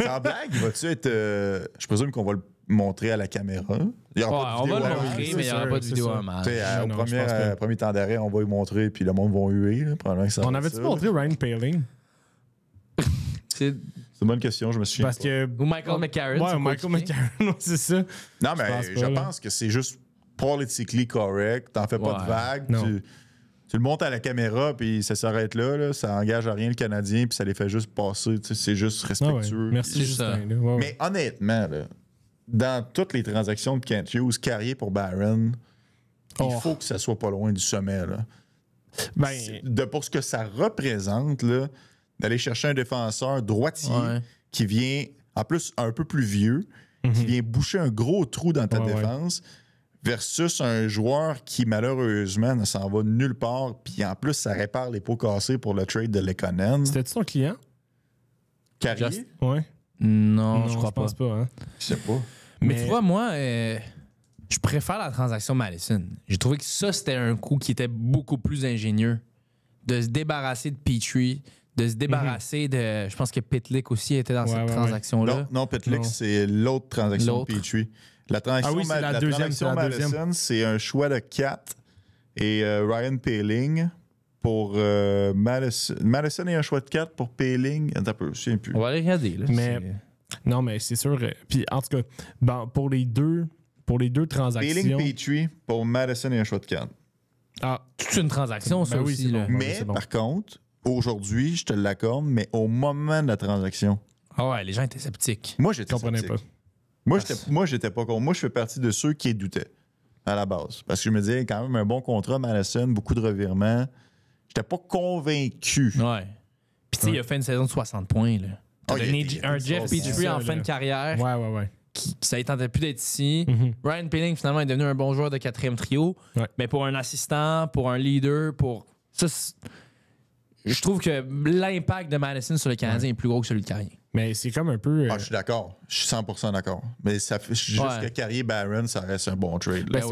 sans blague, vas-tu être. Je présume qu'on va le montrer à la caméra. Il y aura pas de on vidéo va le hommage. montrer, c'est mais il n'y aura sûr, pas de c'est vidéo sûr. hommage. Tu sais, au Non, je pense premier temps d'arrêt, on va lui montrer, puis le monde va huer. Là, probablement que ça On va avait-tu ça. montré Ryan Paling? C'est- C'est une bonne question, je me souviens. Parce pas. que. Ou Michael McCarron. Ouais, c'est Michael pas expliqué. McCarron, c'est ça. Non, mais pense je pas, là. pense que c'est juste politically correct. T'en fais pas Ouais. de vagues. Non. Tu le montes à la caméra, puis ça s'arrête là. Ça engage à rien le Canadien, puis ça les fait juste passer. Tu sais, c'est juste Ah ouais. respectueux. Merci, C'est Justin. ça. là. Ouais, ouais. Mais honnêtement, là, dans toutes les transactions de Kent Hughes, carrière pour Barron, il Oh. faut que ça soit pas loin du sommet. Là. Pour ce que ça représente, là, d'aller chercher un défenseur droitier qui vient, en plus, un peu plus vieux, qui vient boucher un gros trou dans ta défense, versus un joueur qui, malheureusement, ne s'en va nulle part, puis en plus, ça répare les pots cassés pour le trade de Lekonen. C'était-tu son client? Carrier? Ouais. Non, je crois pas. Je pense pas, hein. Je sais pas. Mais tu vois, moi, je préfère la transaction Madison. J'ai trouvé que ça, c'était un coup qui était beaucoup plus ingénieux. De se débarrasser de Petrie, de se débarrasser de... Je pense que Pitlick aussi était dans cette transaction-là. Non, Pitlick, c'est l'autre transaction de Petrie. La transaction, c'est la deuxième, Madison, c'est un choix de 4 et Ryan Poehling pour Madison et un choix de 4 pour Poehling. Un peu, je ne sais plus. On va aller regarder. Là, non, mais c'est sûr. Puis en tout cas, pour les deux transactions... Poehling, Petrie pour Madison et un choix de 4. Ah, toute une transaction, ça aussi. Là. Mais par contre, aujourd'hui, je te l'accorde, mais au moment de la transaction... Ah ouais, les gens étaient sceptiques. Moi, j'étais sceptique. Pas. Moi, j'étais pas contre. Moi, je fais partie de ceux qui doutaient à la base. Parce que je me disais, quand même, un bon contrat, Madison, beaucoup de revirements. J'étais pas convaincu. Ouais. Puis, tu sais, il a fait une saison de 60 points. Là. T'as donné un Jeff Petrie en fin de carrière. Ouais. Qui ça ne tentait plus d'être ici. Ryan Poehling, finalement, est devenu un bon joueur de 4e trio. Ouais. Mais pour un assistant, pour un leader, pour. Ça, je trouve que l'impact de Madison sur le Canadien est plus gros que celui de Carrier. Mais c'est comme un peu... je suis d'accord. Je suis 100% d'accord. Mais ça fait juste que Carrier-Barron, ça reste un bon trade. Ben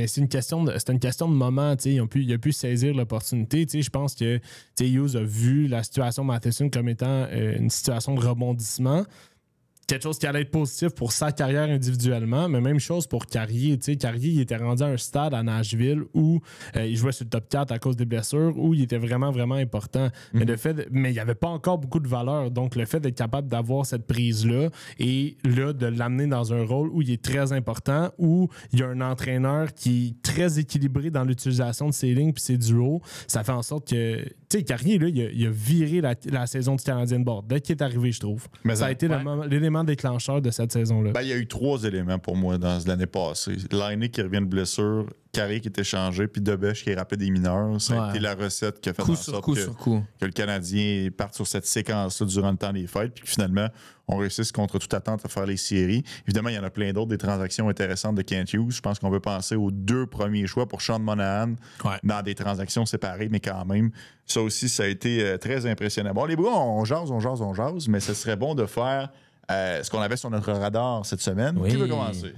c'est une question de moment. Il a pu saisir l'opportunité. Je pense que Hughes a vu la situation Matheson comme étant une situation de rebondissement. Quelque chose qui allait être positif pour sa carrière individuellement, mais même chose pour Carrier. Carrier, il était rendu à un stade à Nashville où il jouait sur le top 4 à cause des blessures, où il était vraiment, vraiment important. Mais il n'y avait pas encore beaucoup de valeur. Donc, le fait d'être capable d'avoir cette prise-là et là, de l'amener dans un rôle où il est très important, où il y a un entraîneur qui est très équilibré dans l'utilisation de ses lignes puis ses duos, ça fait en sorte que... Carrier, là, il a viré la saison du Canadien de bord. Dès qu'il est arrivé, je trouve. Mais ça a été l'élément déclencheur de cette saison-là. Il y a eu 3 éléments pour moi dans l'année passée. Laine qui revient de blessure, Carrier qui était changé, puis Debèche qui est rappelé des mineurs. Ça a été la recette qui a fait en sorte que le Canadien parte sur cette séquence-là durant le temps des fêtes, puis que finalement, on réussisse contre toute attente à faire les séries. Évidemment, il y en a plein d'autres, des transactions intéressantes de Kent Hughes. Je pense qu'on peut penser aux 2 premiers choix pour Sean Monahan dans des transactions séparées, mais quand même, ça aussi, ça a été très impressionnant. Bon, les bras, on jase, mais ce serait bon de faire ce qu'on avait sur notre radar cette semaine. Oui. Qui veut commencer?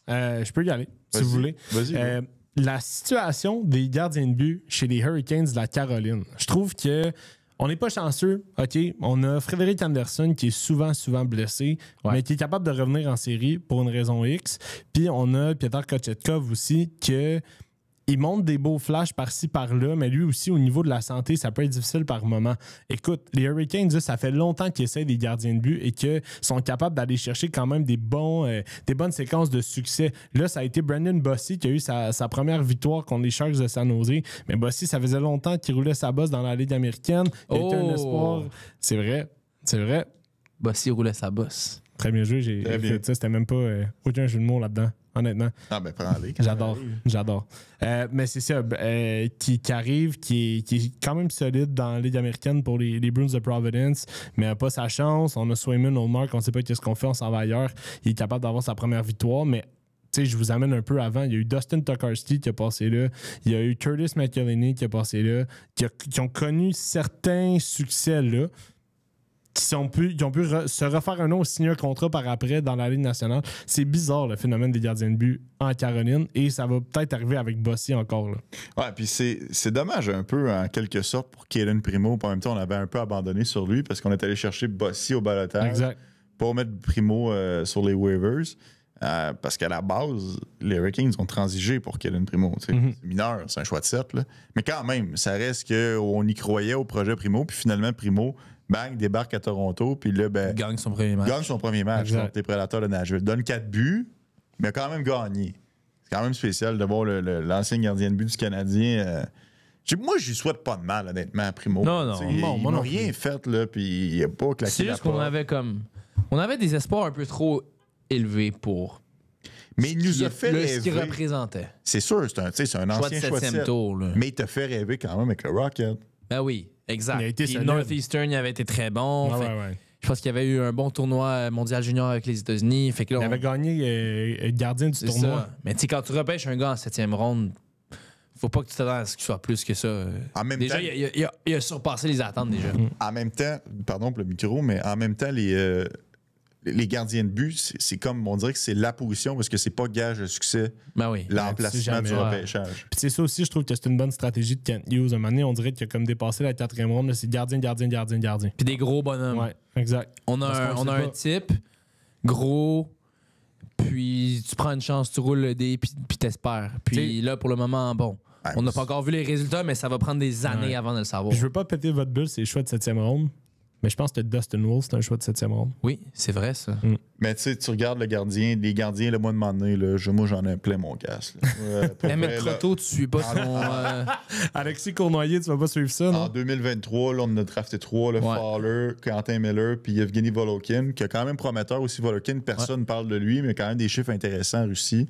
Je peux y aller, si vous voulez. Vas-y. La situation des gardiens de but chez les Hurricanes de la Caroline. Je trouve que on n'est pas chanceux. OK, on a Frédéric Anderson qui est souvent blessé, mais qui est capable de revenir en série pour une raison X. Puis on a Piotr Kochetkov aussi que... Il monte des beaux flashs par-ci, par-là, mais lui aussi, au niveau de la santé, ça peut être difficile par moment. Écoute, les Hurricanes, ça fait longtemps qu'ils essayent des gardiens de but et qu'ils sont capables d'aller chercher quand même des bonnes séquences de succès. Là, ça a été Brandon Bossy qui a eu sa première victoire contre les Sharks de San Jose. Mais Bossy, ça faisait longtemps qu'il roulait sa bosse dans la Ligue américaine. Il était un espoir. C'est vrai. Bossy roulait sa bosse. Très bien joué. C'était même pas aucun jeu de mots là-dedans. Honnêtement. Ah, ben, prends-les. J'adore. Mais c'est ça, qui arrive, qui est quand même solide dans la Ligue américaine pour les Bruins de Providence, mais n'a pas sa chance. On a Swayman, Olmark, on ne sait pas qu'est-ce qu'on fait, on s'en va ailleurs. Il est capable d'avoir sa première victoire, mais je vous amène un peu avant. Il y a eu Dustin Tokarski qui a passé là. Il y a eu Curtis McElhinney qui a passé là, qui ont connu certains succès là. Ils ont pu se refaire un nom, signer un contrat par après dans la Ligue nationale. C'est bizarre le phénomène des gardiens de but en Caroline et ça va peut-être arriver avec Bossy encore. Là. Ouais, puis c'est dommage un peu en quelque sorte pour Cayden Primo. En même temps, on avait un peu abandonné sur lui parce qu'on est allé chercher Bossy au balotage pour mettre Primo sur les waivers. Parce qu'à la base, les Hurricanes ont transigé pour Cayden Primo. C'est mineur, c'est un choix de 7. Là. Mais quand même, ça reste qu'on y croyait au projet Primo. Puis finalement, Primo, bang, débarque à Toronto. Puis là, gagne son premier match. Contre les Prédateurs de Nashville. Donne 4 buts, mais a quand même gagné. C'est quand même spécial de voir l'ancien gardien de but du Canadien. Moi, je lui souhaite pas de mal, honnêtement, à Primo. Non. Ils n'ont rien fait, là. Puis il n'a pas claqué. C'est juste qu'on avait on avait des espoirs un peu trop élevé pour. Mais il nous a fait Ce qu'il rêver. représentait. C'est sûr, c'est un Choix de ancien choix de 7e 7. tour. Là. Mais il t'a fait rêver quand même avec le Rocket. Ben oui, exact. Il a été Puis solide. Northeastern, il avait été très bon. Ouais, Fait- ouais. Je pense qu'il y avait eu un bon tournoi mondial junior avec les États-Unis. Fait que là, Il avait gagné gardien du c'est tournoi. ça. Mais tu sais, quand tu repêches un gars en 7e ronde, faut pas que tu t'attendes à ce qu'il soit plus que ça. En même Déjà, temps- il a surpassé les attentes déjà. En même temps, pardon pour le micro, mais en même temps, les gardiens de but, c'est comme, on dirait que c'est la position parce que c'est pas gage de succès, Ben oui. l'emplacement jamais, du ouais. repêchage. Puis c'est ça aussi, je trouve que c'est une bonne stratégie de Kent Hughes. À un moment donné, on dirait qu'il a comme dépassé la 4e ronde. là, C'est gardien. Puis des gros bonhommes. Ouais, exact. On Parce a, qu'on on sait a un pas. type gros, puis tu prends une chance, tu roules le dé, puis t'espères. Puis T'sais- là, pour le moment, bon, Ouais, on n'a pas encore vu les résultats, mais ça va prendre des années Ouais. avant de le savoir. Je veux pas péter votre bulle, c'est le choix de 7e ronde. Mais je pense que Dustin Wolf, c'est un choix de 7e ronde. Oui, c'est vrai, ça. Mais tu sais, tu regardes le gardien, les gardiens, le mois de m'emmener, moi j'en ai plein mon casse. Là. Pour Mais vrai, mettre là, trop tôt, tu suis pas son. Alexis Cournoyer, tu vas pas suivre ça, en non? 2023, là, on en a drafté 3, le Ouais. Fowler, Quentin Miller, puis Evgeny Volokin, qui est quand même prometteur aussi. Volokin, personne ne parle de lui, mais quand même des chiffres intéressants en Russie.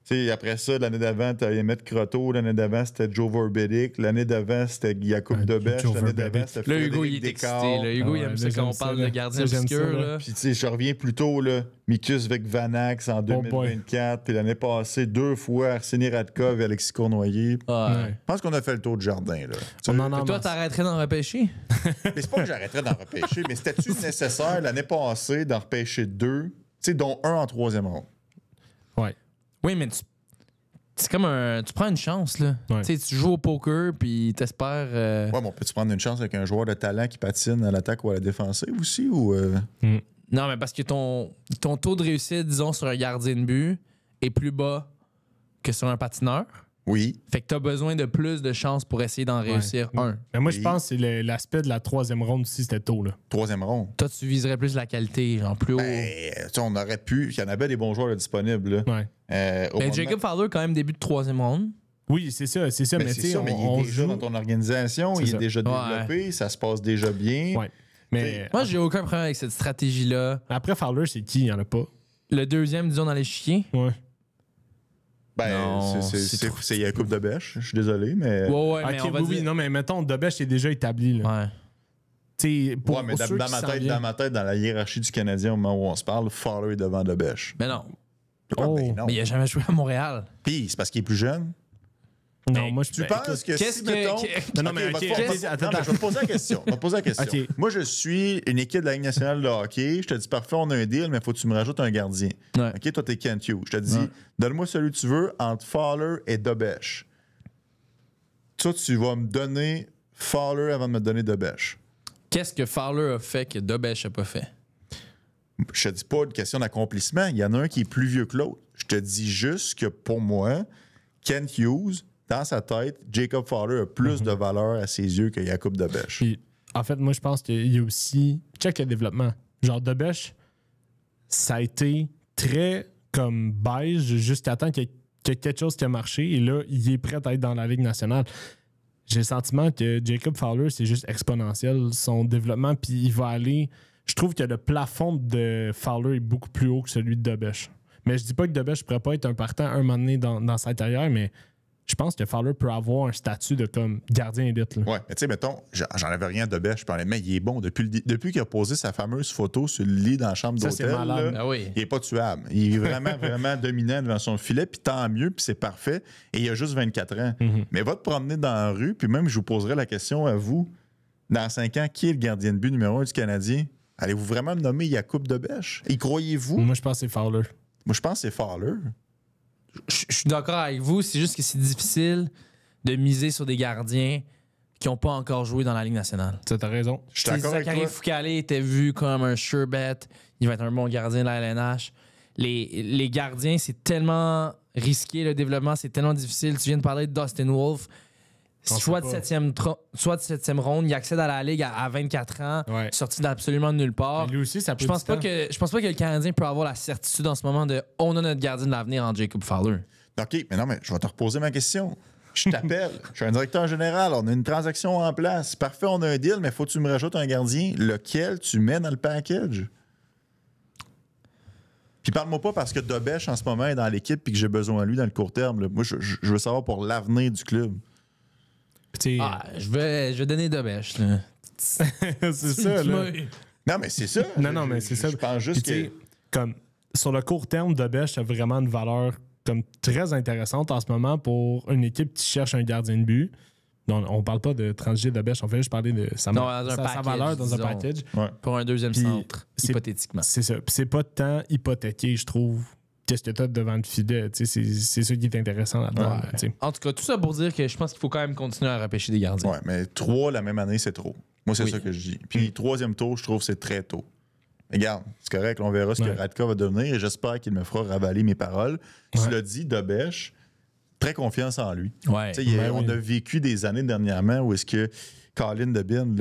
Tu sais, après ça, l'année d'avant, tu as Emmett Croteau, l'année d'avant, c'était Joe Verbedik, l'année d'avant, c'était Jakub Debes, Joe l'année Verbeek. d'avant, c'était Là, Hugo, Frédéric il est Descartes. excité. Là. Hugo, il Ah aime ouais, ça là, quand on j'aime parle ça, de là. gardien Ça, j'aime ça, obscur. là. Là. Puis, tu sais, je reviens plus tôt, là, Mikus Vekvanax en 2024, puis l'année passée, 2 fois, Arseny Radkov et Alexis Cournoyer. Je Ouais. pense qu'on a fait le tour du jardin, là. On en a Fait que toi, masse. t'arrêterais d'en repêcher? Mais c'est pas que j'arrêterais d'en repêcher, mais c'était-tu nécessaire l'année passée d'en repêcher 2, tu sais, dont un en 3e ronde? Ouais. Oui, mais c'est comme un. Tu prends une chance, là. Ouais. Tu sais, tu joues au poker, puis t'espères. Ouais, mais on peut-tu prendre une chance avec un joueur de talent qui patine à l'attaque ou à la défensive aussi? Ou Non, mais parce que ton taux de réussite, disons, sur un gardien de but est plus bas que sur un patineur. Oui. Fait que t'as besoin de plus de chances pour essayer d'en réussir un. Mais moi, je Oui. pense que c'est l'aspect de la 3e ronde aussi, c'était tôt, là. 3e ronde. Toi, tu viserais plus la qualité, genre plus haut. Ben, tu sais, on aurait pu. Il y en avait des bons joueurs là, disponibles. Là. Ouais. Au Ben, moment- Jacob Fowler, quand même, début de 3e ronde. Oui, c'est ça. Ben, Mais tu c'est sais, ça, mais il on est déjà joue. dans ton organisation, C'est il ça. est déjà développé, ça se passe déjà bien. Ouais. Mais Moi, j'ai aucun problème avec cette stratégie-là. après Fowler, c'est qui? Il n'y en a pas. Le deuxième, disons, dans l'échiquier. Ouais. Ben, Non, c'est c'est trop- Jakub de Bèche, je suis désolé, mais. Ouais, mais Ok, on va oui, dire... oui, non, mais mettons, Debèche est déjà établi, là. Ouais. Tu sais, pour Ouais, mais pour ceux dans qui ma s'en tête, viennent. dans la hiérarchie du Canadien, au moment où on se parle, Fowler est devant de Bèche. Mais non. Oh. Ben non. Mais il a jamais joué à Montréal. Puis, c'est parce qu'il est plus jeune. Non, moi, je Tu penses que qu'est-ce si, que- mettons... que- Non, mais Ok, ok, va te ok, poser- attends, non, mais je vais te poser la question. Je vais te poser la question. Ok. Moi, je suis une équipe de la Ligue nationale de hockey. Je te dis, parfait, on a un deal, mais faut que tu me rajoutes un gardien. Ouais. OK, toi, t'es Kent Hughes. Je te dis, Ouais. donne-moi celui que tu veux entre Fowler et Debèche. Toi, tu vas me donner Fowler avant de me donner Debèche. Qu'est-ce que Fowler a fait que Dobèche n'a pas fait? Je te dis pas une question d'accomplissement. Il y en a un qui est plus vieux que l'autre. Je te dis juste que pour moi, Kent Hughes, dans sa tête, Jacob Fowler a plus de valeur à ses yeux que Jakub Debèche. Puis, en fait, moi, je pense qu'il y a aussi. Check le développement. Genre, Debèche, ça a été très comme beige jusqu'à temps qu'il y ait quelque chose qui a marché. Et là, il est prêt à être dans la Ligue nationale. J'ai le sentiment que Jacob Fowler, c'est juste exponentiel, son développement. Puis il va aller. Je trouve que le plafond de Fowler est beaucoup plus haut que celui de Debèche. Mais je dis pas que Debèche ne pourrait pas être un partant un moment donné dans sa carrière, mais je pense que Fowler peut avoir un statut de comme gardien élite. Là. Ouais, mais tu sais, mettons, j'en avais rien de Debèche, mais il est bon. Depuis qu'il a posé sa fameuse photo sur le lit dans la chambre Ça, c'est d'hôtel, malade. là, Ah oui. il est pas tuable. Il est vraiment, vraiment dominant devant son filet, puis tant mieux, puis c'est parfait. Et il a juste 24 ans. Mais va te promener dans la rue, puis même, je vous poserai la question à vous, dans 5 ans, qui est le gardien de but numéro 1 du Canadien? Allez-vous vraiment me nommer Jakub Debèche? Y croyez-vous? Moi, je pense que c'est Fowler. Moi, je pense que c'est Fowler. Je suis d'accord avec vous, c'est juste que c'est difficile de miser sur des gardiens qui n'ont pas encore joué dans la Ligue nationale. Tu as raison. Je suis d'accord avec Zachary toi. Foucalé était vu comme un sure bet. Il va être un bon gardien de la LNH. Les gardiens, c'est tellement risqué, le développement, c'est tellement difficile. Tu viens de parler de Dustin Wolf. On Soit de sait pas. 7e ronde, il accède à la Ligue à 24 ans, Ouais. sorti d'absolument nulle part. Mais lui aussi, ça peut Je pense du pas temps. que le Canadien peut avoir la certitude en ce moment de on a notre gardien de l'avenir en Jacob Fowler. OK, mais non, mais je vais te reposer ma question. Je t'appelle. Je suis un directeur général. On a une transaction en place. Parfait, on a un deal, mais faut que tu me rajoutes un gardien. Lequel tu mets dans le package? Puis parle-moi pas parce que Dobesch, en ce moment, est dans l'équipe et que j'ai besoin de lui dans le court terme. Là. Moi, je veux savoir pour l'avenir du club. Je vais donner Dobesch. Là. c'est ça, là. Non, mais c'est ça. Non, mais c'est ça. Je pense juste Puis, que... comme, sur le court terme, Dobesch a vraiment une valeur comme très intéressante en ce moment pour une équipe qui cherche un gardien de but. Non, on parle pas de transiger Dobesch, on fait juste parler de sa valeur dans un package. Ouais. Pour un deuxième centre, hypothétiquement. C'est ça. Puis c'est pas tant hypothéqué, je trouve. Qu'est-ce que tu as devant le filet? C'est ça qui est intéressant là-dedans. Ouais. En tout cas, tout ça pour dire que je pense qu'il faut quand même continuer à repêcher des gardiens. Ouais, mais 3 la même année, c'est trop. Moi, c'est ça que je dis. Puis, 3e tour, je trouve que c'est très tôt. Mais regarde, c'est correct, on verra ce que Radka va devenir et j'espère qu'il me fera ravaler mes paroles. Tu l'as dit, Dobesch, très confiance en lui. Ouais. On a vécu des années dernièrement où est-ce que Colin DeBin,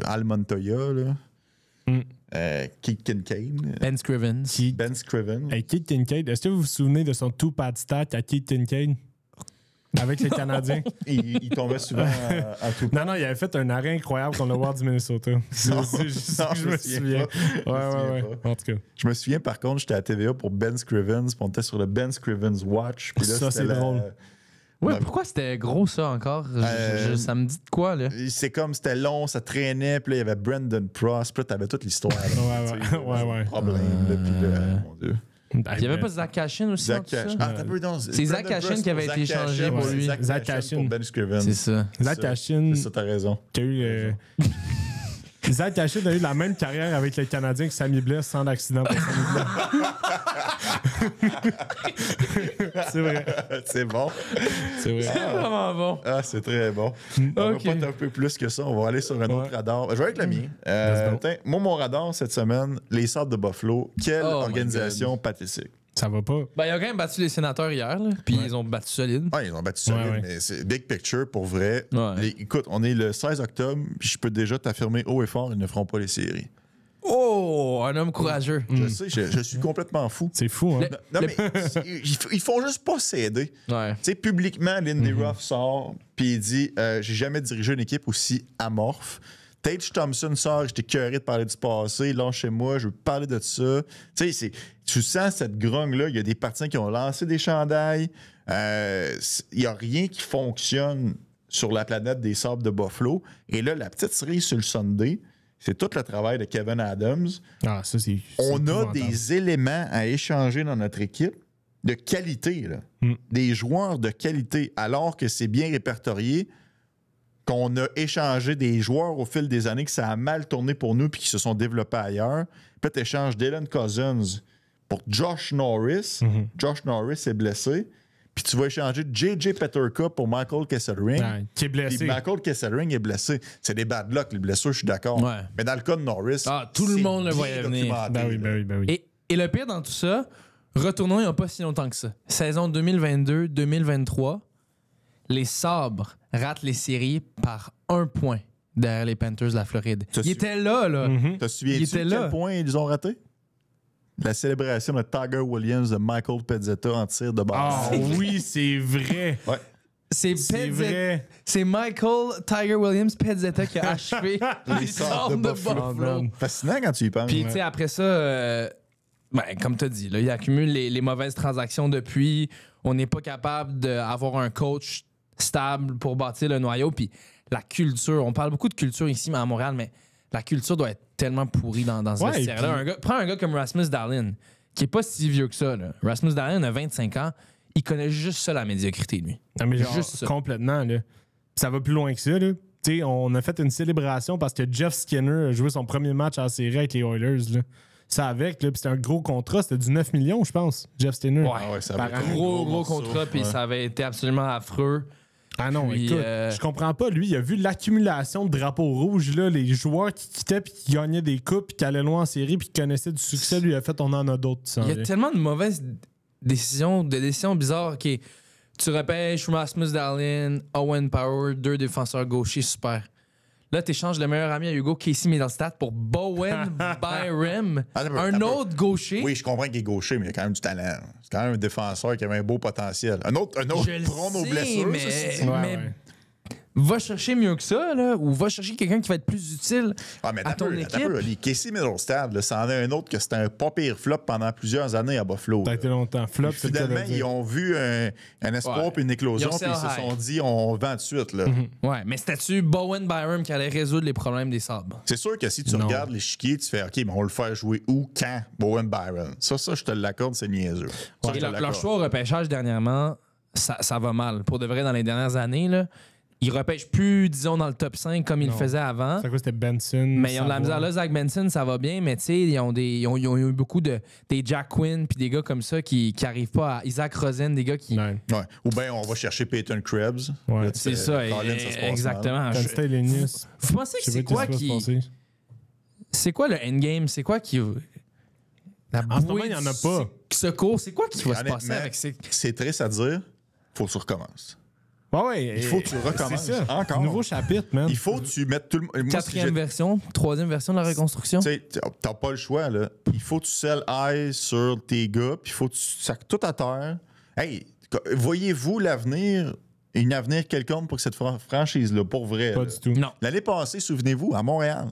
Al Montoya, Keith Kincaid, Ben Scrivens. Ben Scriven. Hey, Keith Kincaid, est-ce que vous vous souvenez de son two-pad stat à Keith Kincaid? Avec les Canadiens. il tombait souvent en tout. Non, il avait fait un arrêt incroyable contre le Wild du Minnesota. C'est juste ça que je me souviens. Ouais. En tout cas. Je me souviens, par contre, j'étais à TVA pour Ben Scrivens, puis on était sur le Ben Scrivens Watch. Puis là, ça, c'est drôle. Ouais, pourquoi c'était gros ça encore? Ça me dit de quoi, là? C'est comme c'était long, ça traînait, puis là, il y avait Brandon Prost, puis là, t'avais toute l'histoire. Ouais. Problème, depuis mon Dieu. Il n'y avait pas Zach Cashin aussi? C'est Zach Cashin qui avait été échangé pour lui. Zach Cashin pour Ben Scrivens. C'est ça. Zach Cashin. C'est ça, t'as raison. Zach Cashin a eu la même carrière avec les Canadiens que Sammy Blais sans l'accident pour Sammy Blais. C'est vrai. C'est bon. C'est vrai. C'est vraiment bon. Ah, c'est très bon. On va pas être un peu plus que ça. On va aller sur un autre radar. Je vais avec le mien. Moi, mon radar cette semaine, les Sabres de Buffalo. Quelle organisation pathétique. Ça va pas. Ben, ils ont quand même battu les Sénateurs hier, là, puis ils ont battu solide. Ouais, ils ont battu solide, mais c'est big picture pour vrai. Écoute, on est le 16 octobre, puis je peux déjà t'affirmer haut et fort, ils ne feront pas les séries. Oh, un homme courageux. Je sais, je suis complètement fou. C'est fou, hein? Non, mais ils font juste pas céder. Ouais. Tu sais, publiquement, Lindy Ruff sort, puis il dit j'ai jamais dirigé une équipe aussi amorphe. Tage Thompson sort, j'étais curieux de parler du passé, lâchez-moi, je veux parler de ça. Tu sais, tu sens cette grogne-là, il y a des partisans qui ont lancé des chandails, il n'y a rien qui fonctionne sur la planète des Sabres de Buffalo. Et là, la petite cerise sur le Sunday, c'est tout le travail de Kevyn Adams. Ah, ça, c'est On a des éléments à échanger dans notre équipe de qualité, là. Des joueurs de qualité, alors que c'est bien répertorié, qu'on a échangé des joueurs au fil des années, que ça a mal tourné pour nous puis qui se sont développés ailleurs. Puis tu échanges Dylan Cousins pour Josh Norris. Josh Norris est blessé. Puis tu vas échanger J.J. Peterka pour Michael Kesselring. Qui est blessé. Puis Michael Kesselring est blessé. C'est des bad luck, les blessures, je suis d'accord. Ouais. Mais dans le cas de Norris, tout le monde le voyait venir. Ben oui. Et le pire dans tout ça, retournons il n'y a pas si longtemps que ça. Saison 2022-2023, les Sabres ratent les séries par 1 point derrière les Panthers de la Floride. Ils étaient là. T'as suivi quel point ils ont raté? La célébration de Tiger Williams de Michael Pezzetta en tir de barre. Ah oui, c'est vrai. Ouais. C'est vrai. C'est Michael Tiger Williams Pezzetta qui a achevé Les Sabres de Buffalo. Fascinant quand tu y penses. Puis tu sais, après ça, comme tu as dit, là, il accumule les mauvaises transactions depuis. On n'est pas capable d'avoir un coach stable pour bâtir le noyau. Puis la culture, on parle beaucoup de culture ici à Montréal, mais la culture doit être tellement pourrie dans ce vestiaire-là. Prends un gars comme Rasmus Dahlin, qui est pas si vieux que ça. Là. Rasmus Dahlin a 25 ans. Il connaît juste ça, la médiocrité, lui. Non, mais genre, juste ça. Complètement. Là. Ça va plus loin que ça. Là. T'sais, on a fait une célébration parce que Jeff Skinner a joué son premier match en série avec les Oilers. Là. Ça avec, là, puis c'était un gros contrat. C'était du 9 millions, je pense, Jeff Skinner. Ouais, ça par un gros contrat, puis ça avait été absolument affreux. Ah non, puis, écoute, je comprends pas. Lui, il a vu l'accumulation de drapeaux rouges, là, les joueurs qui quittaient puis qui gagnaient des coupes puis qui allaient loin en série puis qui connaissaient du succès. Lui, il a fait, on en a d'autres. Il y a tellement de mauvaises décisions bizarres. Tu repêches Rasmus Dahlin, Owen Power, 2 défenseurs gauchers, super. Là, tu échanges le meilleur ami à Hugo, Casey Middlestat, pour Bowen Byram, un autre gaucher. Oui, je comprends qu'il est gaucher, mais il a quand même du talent. C'est quand même un défenseur qui avait un beau potentiel. Un autre prompt aux blessures. va chercher mieux que ça, là, ou va chercher quelqu'un qui va être plus utile Ah, mais à ton équipe. les Casey Middlestad, c'en est un autre que c'était un pas pire flop pendant plusieurs années à Buffalo. Ça a été longtemps. Flop, Puis c'est le cas de finalement, dire. ils ont vu un espoir puis une éclosion, Ils ont puis ils se sell high. sont dit, on vend tout de suite. Là. Ouais, mais c'était-tu Bowen Byram qui allait résoudre les problèmes des Sabres? C'est sûr que si tu Non. regardes l'échiquier, tu fais OK, mais on va le faire jouer où, quand, Bowen Byron. Ça, je te l'accorde, c'est niaiseux. Ça, je Et te leur l'accorde. choix au repêchage dernièrement, ça va mal. Pour de vrai, dans les dernières années, là, ils repêchent plus, disons, dans le top 5 comme ils le Non. faisaient avant. C'est quoi, c'était Benson? Mais ils ont de la Savoie. misère. Là, Zach Benson, ça va bien, mais tu sais, ils ont eu beaucoup des Jack Quinn puis des gars comme ça qui arrivent pas à. Isaac Rosen, des gars qui. Ouais. Ouais. Ou bien on va chercher Peyton Krebs. Ouais. Là, tu C'est fais, ça, Colin, ça se passe exactement. mal. Penn State, Linus. Vous pensez que Je sais c'est pas quoi qu'est-ce qui va se qui. passer. C'est quoi le endgame? C'est quoi qui. La En ce moment, bouée il y en a du pas. secours, c'est quoi qui va se passer Honnêtement, avec ces. C'est triste à dire, faut que tu recommences. Ouais, Il faut que tu recommences. C'est ça. Encore. Nouveau chapitre, man. Il faut que tu mettes tout le monde. Quatrième version, troisième version de la reconstruction? Tu sais, t'as pas le choix, là. Il faut que tu sell high sur tes gars, puis il faut que tu sacs tout à terre. Hey, voyez-vous l'avenir, un avenir quelconque pour cette franchise-là, pour vrai? Pas là? du tout. Non. L'année passée, souvenez-vous, à Montréal,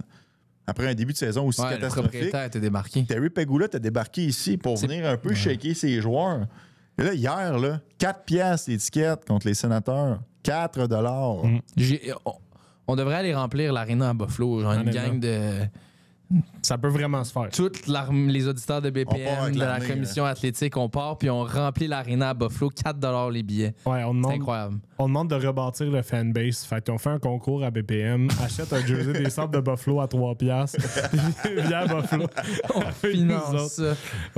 après un début de saison aussi Ouais, le catastrophique, propriétaire était débarqué. Terry Pegula t'a débarqué ici pour venir un peu shaker ses joueurs. Et là, hier, là, 4 piastres l'étiquette contre les Sénateurs. 4 On devrait aller remplir l'aréna à Buffalo, genre une Honnêtement. gang de Ça peut vraiment se faire. tous les auditeurs de On part BPM, avec de la l'armée, commission athlétique, on part puis on remplit l'aréna à Buffalo, 4$ les billets. Ouais, on C'est demande, incroyable. on demande de rebâtir le fanbase. Fait qu'on fait un concours à BPM, achète un jersey des Sabres de Buffalo à 3$. Viens à Buffalo. On Avec nous finance autres. ça.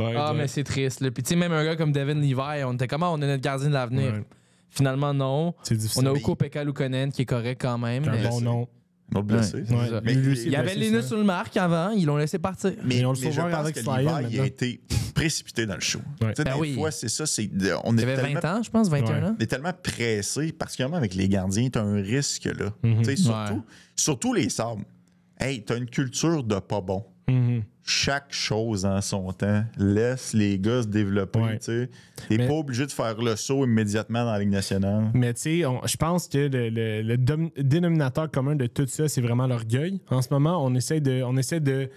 Ouais, Ah, exact. mais c'est triste. Là. Puis tu sais, même un gars comme Devin Levi, on était comment? On est notre gardien de l'avenir. Ouais. Finalement, non. C'est difficile. On a Ukko-Pekka Luukkonen qui est correct quand même. C'est un mais- bon nom. Un autre blessé. Ouais, ça. c'est ça. Mais Lui aussi, Il y avait blessé, Linus ça. sur le marque avant, ils l'ont laissé partir. Mais on le je sauveur pense avec que Slayer, Levi, il a maintenant. été précipité dans le show. Ouais. Tu sais, Ben des oui. fois, c'est ça. On Il est avait tellement 20 ans, je pense, 21 Ouais. ans. On est tellement pressé, particulièrement avec les gardiens, t'as un risque, là. Mhm. Tu sais, Ouais. surtout les Sabres. Hey, t'as une culture de pas bon. Mhm. Chaque chose en son temps. Laisse les gars se développer, Ouais. tu sais. T'es Mais- pas obligé de faire le saut immédiatement dans la Ligue nationale. Mais tu sais, je pense que le dénominateur commun de tout ça, c'est vraiment l'orgueil. En ce moment, on essaie de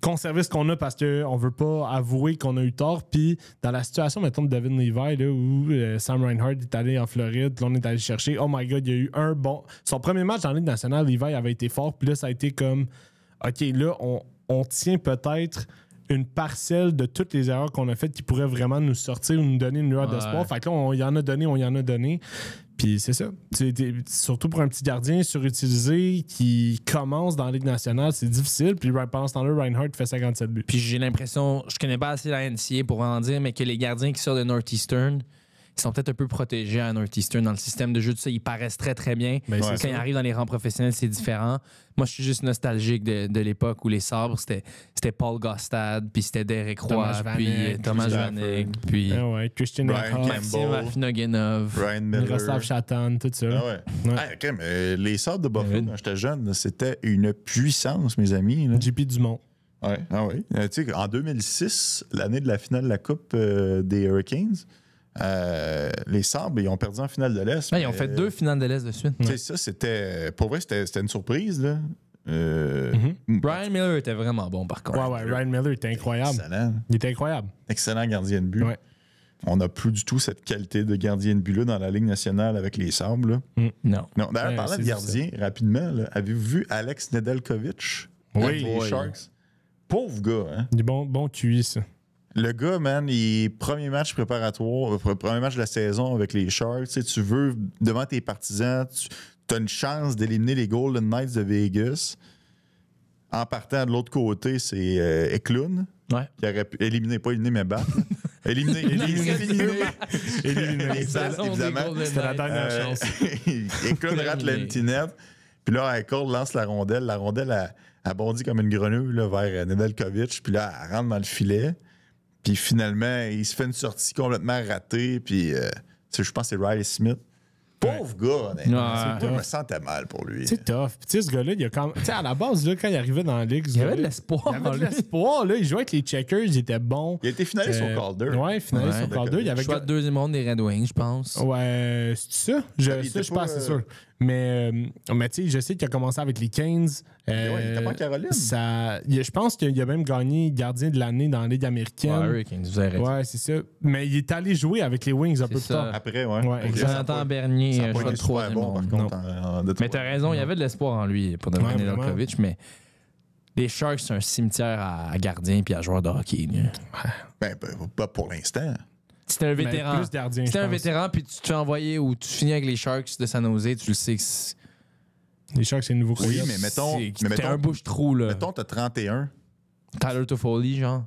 conserver ce qu'on a parce qu'on veut pas avouer qu'on a eu tort. Puis dans la situation, mettons, de David Levi, là, où Sam Reinhart est allé en Floride, là, on est allé chercher. Oh my God, il y a eu un bon... Son premier match dans la Ligue nationale, Levi avait été fort. Puis là, ça a été comme... OK, là, on tient peut-être une parcelle de toutes les erreurs qu'on a faites qui pourraient vraiment nous sortir ou nous donner une lueur Ouais. d'espoir. Fait que là, on y en a donné. Puis c'est ça. Surtout pour un petit gardien surutilisé qui commence dans la Ligue nationale, c'est difficile. Puis pendant ce temps-là, Reinhardt fait 57 buts. Puis j'ai l'impression, je connais pas assez la NCA pour en dire, mais que les gardiens qui sortent de Northeastern, ils sont peut-être un peu protégés à Northeastern dans le système de jeu. Tout ça, ils paraissent très, très bien. Ben, c'est Quand ça. ils arrivent dans les rangs professionnels, c'est différent. Moi, je suis juste nostalgique de l'époque où les Sabres, c'était Paul Gostad, puis c'était Derek Roy, Thomas puis Vanek, Thomas Chris Vanek, puis Ah ouais, Christian Brian Eckhoff, Maxime Campbell. Afinogenov. Brian Miller. Miroslav Chatan, tout ça. Ah ouais. Ouais. Ah, ok, mais les Sabres de Buffalo, David. quand j'étais jeune, là, c'était une puissance, mes amis. Là. JP Dumont. Ouais, ah ouais. Tu sais, en 2006, l'année de la finale de la Coupe des Hurricanes, les Sabres, ils ont perdu en finale de l'Est. Ouais, ils ont mais, fait 2 finales de l'Est de suite. Tu sais, ça, c'était. Pour vrai, c'était une surprise, là. Brian Miller était vraiment bon, par contre. Ouais, Ryan Miller était incroyable. Excellent. Il était incroyable. Excellent gardien de but. Ouais. On n'a plus du tout cette qualité de gardien de but-là dans la Ligue nationale avec les Sabres. Là. Non. Non, d'ailleurs, Ouais, parlant de c'est gardien, rapidement, là, avez-vous vu Alex Nedeljkovic Oui. avec les Oui. Sharks? Pauvre gars, hein? Du bon QI, ça. Le gars, man, il premier match préparatoire, premier match de la saison avec les Sharks. Tu sais, tu veux, devant tes partisans, tu as une chance d'éliminer les Golden Knights de Vegas. En partant de l'autre côté, c'est Eklund, Ouais. qui aurait pu éliminer, pas éliminer, mais battre. Éliminer. Éliminé. Les Saints, Saison des évidemment. Golden C'était la Knights. dernière chance. Eklund rate l'empty net. Puis là, Eichel lance la rondelle. La rondelle, elle bondit comme une grenouille là, vers Nedeljkovic. Puis là, elle rentre dans le filet. Puis finalement, il se fait une sortie complètement ratée. Puis, tu sais, je pense que c'est Riley Smith. Pauvre gars, honnêtement. Ouais. Je me sentais mal pour lui. C'est tough. Puis, tu sais, ce gars-là, il a quand même. Tu sais, à la base, là, quand il arrivait dans la ligue, Il y avait de l'espoir. Il y avait de l'espoir, là. Il jouait avec les Checkers, il était bon. Il a été finaliste au Calder. Ouais, finaliste Ouais. au Calder. Il y avait. Choix de deuxième monde des Red Wings, je pense. Ouais, c'est ça? Il Ça, était je suis pas pas, assez sûr. Mais tu sais, je sais qu'il a commencé avec les Canes. Ouais, il était pas en Caroline. Je pense qu'il a même gagné gardien de l'année dans la Ligue américaine. Ouais, Hurricanes, vous avez raison. Ouais, c'est ça. Mais il est allé jouer avec les Wings un peu plus ça. tard. Après, ouais. Ouais, Ok, Jonathan Bernier, ça a pas choix été de super troisième bon, par ronde. contre. En Mais t'as raison, il y avait de l'espoir en lui pour devenir Ouais, Nedeljkovic, mais les Sharks, c'est un cimetière à gardiens puis à joueurs de hockey. Ben, pas pour l'instant. C'était un vétéran. Plus gardien, C'était je un pense. vétéran, puis tu te fais envoyer ou tu finis avec les Sharks de San Jose, tu le sais que Les Sharks, c'est le nouveau Oui, Coyotes. mais mettons, t'es un bouche-trou, là. mettons, t'as 31. Tyler Toffoli, genre.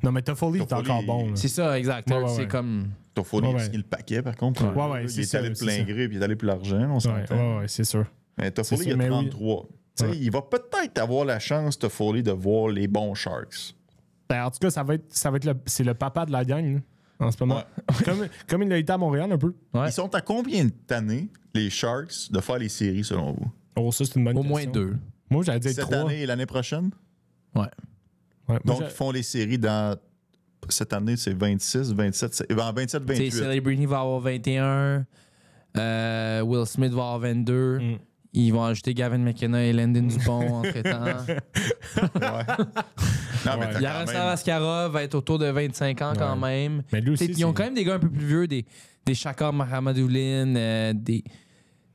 Non, mais Toffoli est Toffoli, encore bon. là. C'est ça, exact. Ouais, ouais, C'est ouais. comme... Toffoli, Ouais, il a ouais. signé le paquet, par contre. Ouais, ouais, il c'est est ça, allé c'est plein ça. gré, puis il est allé pour l'argent, on Ouais, s'entend. ouais, c'est sûr. Mais Toffoli, C'est il a ça, mais oui. 33. Tu sais, Ouais. il va peut-être avoir la chance, Toffoli, de voir les bons Sharks. Ben, en tout cas, c'est le papa de la gang, là, en ce moment. Comme il l'a été à Montréal un peu. Ouais. Ils sont à combien d'années, les Sharks, de faire les séries, selon vous? Oh, ça, c'est une bonne Au question. moins 2. Moi, j'allais dire Cette 3. année et l'année prochaine? Ouais. Ouais, moi, Donc, ils font les séries dans... Cette année, c'est 26, 27... En 27, Tu sais, 28. Celebrity va avoir 21. Will Smith va avoir 22. Mm. Ils vont ajouter Gavin McKenna et Landon Dupont entre-temps. Ouais. Non, mais t'as Yaroslav quand même... Askarov va être autour de 25 ans quand même. Mais lui aussi, T'sais, ils ont c'est- quand même des gars un peu plus vieux, des Shakar Mahamadoulin, des...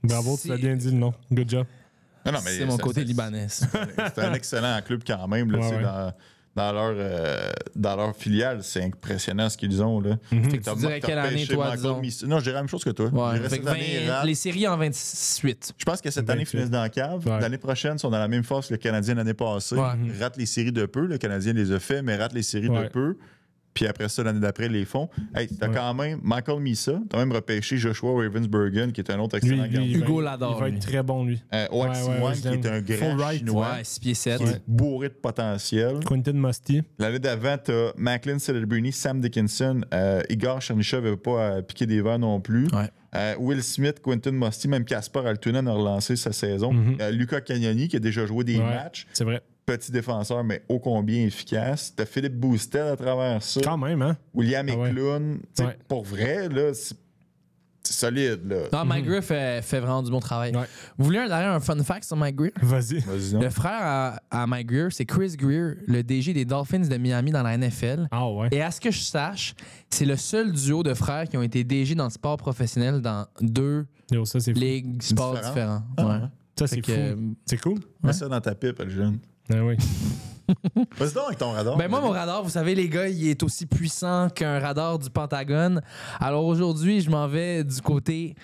Bravo, tu l'as bien dit le nom. Good job. Non, non, mais C'est mon côté libanais. ça. C'est un excellent club quand même. Là, Ouais, tu sais, ouais. dans leur filiale, c'est impressionnant ce qu'ils ont. Là. Fait que tu dirais quelle année, toi, disons? Non, je dirais la même chose que toi. Ouais, Je dirais fait cette que année, 20 rate. les séries en 28. Je pense que cette année, ils 28. finissent dans la cave. Ouais. L'année prochaine, ils sont dans la même force que le Canadien l'année passée. Ouais. Ils ratent les séries de peu. Le Canadien les a fait, mais rate les séries de Ouais. peu. Puis après ça, l'année d'après, ils les font. Hey, t'as quand même Michael Misa. T'as même repêché Joshua Ravensbergen, qui est un autre excellent gardien. Hugo il l'adore, va lui. être très bon, lui. Oaxi Ouais, Wang, je qui est un l'aime. grand Full right. chinois. Ouais, 6 pieds 7. Qui est bourré de potentiel. Quentin Musty. L'année d'avant, t'as Macklin Celebrity, Sam Dickinson, Igor Chernyshov n'avait pas piqué des verres non plus. Ouais. Will Smith, Quentin Musty, même Kasper Altunen a relancé sa saison. Lucas Cagnoni qui a déjà joué des Ouais, matchs. c'est vrai. Petit défenseur, mais ô combien efficace. T'as Philippe Boustel à travers ça. Quand même, hein? William Ah ouais. Eklund. Tu sais, Ouais. pour vrai, là, c'est solide. Là. Non, Mike Griff fait vraiment du bon travail. Ouais. Vous voulez un fun fact sur Mike Grier? Vas-y. Vas-y, non? Le frère à Mike Grier, c'est Chris Greer, le DG des Dolphins de Miami dans la NFL. Ah ouais. Et à ce que je sache, c'est le seul duo de frères qui ont été DG dans le sport professionnel dans 2 Yo, ça, c'est fou. ligues sports différents. Ah, Ouais. ouais. Ça, Fait c'est que, fou. C'est cool. Mets ça dans ta pipe, le jeune. Ah oui. Vas-y donc avec ton radar. Ben moi, mon radar, vous savez, les gars, il est aussi puissant qu'un radar du Pentagone. Alors aujourd'hui, je m'en vais du côté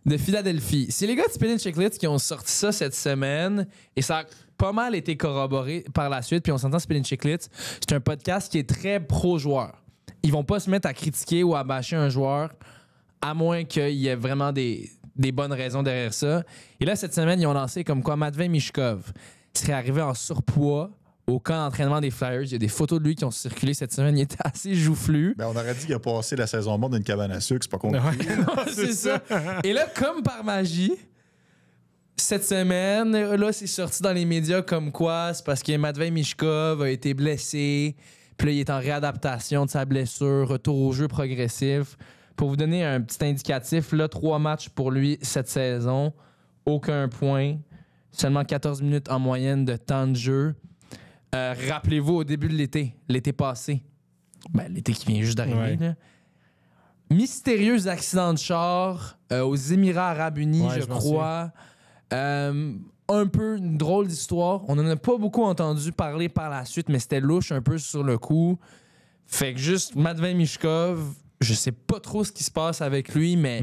de Philadelphie. C'est les gars de Spin and Chicklets qui ont sorti ça cette semaine et ça a pas mal été corroboré par la suite. Puis on s'entend, Spin and Chicklets, c'est un podcast qui est très pro-joueur. Ils vont pas se mettre à critiquer ou à bâcher un joueur à moins qu'il y ait vraiment des bonnes raisons derrière ça. Et là, cette semaine, ils ont lancé comme quoi Matvei Mishkov serait arrivé en surpoids au camp d'entraînement des Flyers. Il y a des photos de lui qui ont circulé cette semaine. Il était assez joufflu. Ben, on aurait dit qu'il a passé la saison morte d'une cabane à sucre, c'est pas compliqué. C'est ça. Et là, comme par magie, cette semaine, là, c'est sorti dans les médias comme quoi c'est parce que Matvei Mishkov a été blessé. Puis là, il est en réadaptation de sa blessure, retour au jeu progressif. Pour vous donner un petit indicatif, là, 3 matchs pour lui cette saison. Aucun point. Seulement 14 minutes en moyenne de temps de jeu. Rappelez-vous, au début de l'été passé, ben, l'été qui vient juste d'arriver, Ouais. là, mystérieux accident de char aux Émirats Arabes Unis, Ouais, je je m'en crois. Un peu une drôle d'histoire. On n'en a pas beaucoup entendu parler par la suite, mais c'était louche un peu sur le coup. Fait que juste Matvei Mishkov, je sais pas trop ce qui se passe avec lui, mais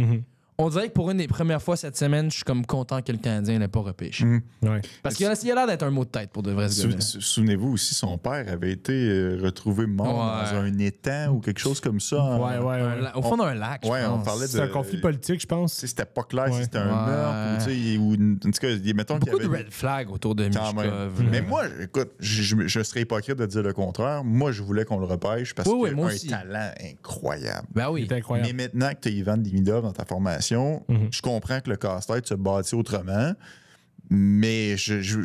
on dirait que pour une des premières fois cette semaine, je suis comme content que le Canadien l'ait pas repêché. Ouais. Parce qu'il a l'air d'être un mot de tête pour de vrai, ce gars-là. Souvenez-vous aussi, son père avait été retrouvé mort Ouais. dans un étang ou quelque chose comme ça. Ouais, ouais. Au fond d'un lac, Ouais, je on pense. parlait C'est un conflit politique, je pense. Tu sais, c'était pas clair si Ouais. c'était un Ouais. meurtre ou, tu sais, ou en tout cas, mettons qu'il y Beaucoup de avait red flags autour de quand même. Mishkov. Mais moi, écoute, je serais hypocrite de dire le contraire. Moi, je voulais qu'on le repêche parce Oui, qu'il moi a un aussi. talent incroyable. Ben oui. C'est incroyable. Mais maintenant que tu as Ivan Demidov dans ta formation, je comprends que le casse-tête se bâtit autrement. Mais je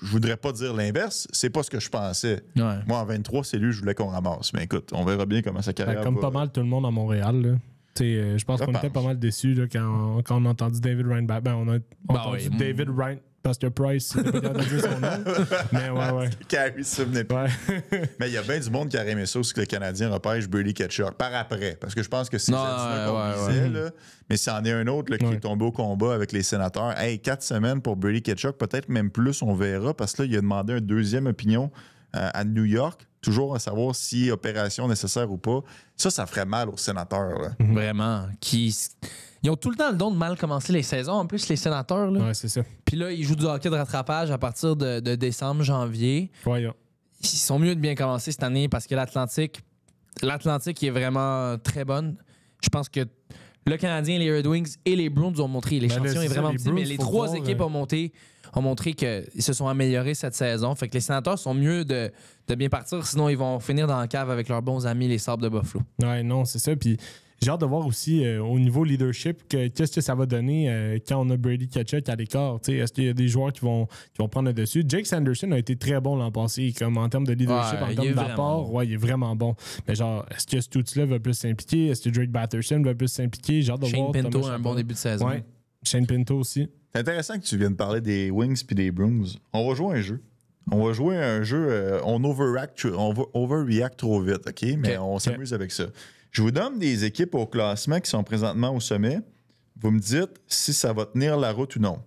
voudrais pas dire l'inverse. C'est pas ce que je pensais. Ouais. Moi, en 23, c'est lui, je voulais qu'on ramasse. Mais écoute, on verra bien comment sa carrière Comme va. pas mal tout le monde à Montréal. Là. Je pense qu'on était pas mal déçus là, quand on a entendu David Ryan. On a entendu David Ryan parce que Price, c'était pas capable de dire son nom. Mais ouais. Carrie se souvenait pas. Ouais. Mais il y a bien du monde qui aurait aimé ça aussi que le Canadien repêche Brady Tkachuk par après. Parce que je pense que c'est ça qu'on disait. Là. Mais s'il y en a un autre là, qui est tombé au combat avec les Sénateurs, 4 semaines pour Brady Tkachuk, peut-être même plus, on verra. Parce que là, il a demandé une deuxième opinion à New York. Toujours à savoir si opération nécessaire ou pas. Ça ferait mal aux Sénateurs. Là. Vraiment. Ils ont tout le temps le don de mal commencer les saisons. En plus, les Sénateurs. Là. Ouais, c'est ça. Puis là, ils jouent du hockey de rattrapage à partir de décembre, janvier. Voyons. Ils sont mieux de bien commencer cette année parce que l'Atlantique est vraiment très bonne. Je pense que le Canadien, les Red Wings et les Bruins ont montré. L'échantillon est vraiment petit, mais les trois équipes ont montré qu'ils se sont améliorés cette saison. Fait que les Sénateurs sont mieux de bien partir, sinon ils vont finir dans la cave avec leurs bons amis, les Sabres de Buffalo. Ouais, non, c'est ça. Puis j'ai hâte de voir aussi au niveau leadership qu'est-ce que ça va donner quand on a Brady Tkachuk à l'écart. Est-ce qu'il y a des joueurs qui vont prendre le dessus? Jake Sanderson a été très bon l'an passé, comme en termes de leadership, en termes d'apport. Bon. Ouais, il est vraiment bon. Mais genre, est-ce que Stützle va plus s'impliquer? Est-ce que Drake Batherson va plus s'impliquer? J'ai hâte de voir. Shane Pinto a un bon début de saison. Ouais. Shane Pinto aussi. C'est intéressant que tu viennes parler des Wings puis des Bruins. On va jouer un jeu. On overreact trop vite, OK? Mais on s'amuse avec ça. Je vous donne des équipes au classement qui sont présentement au sommet. Vous me dites si ça va tenir la route ou non.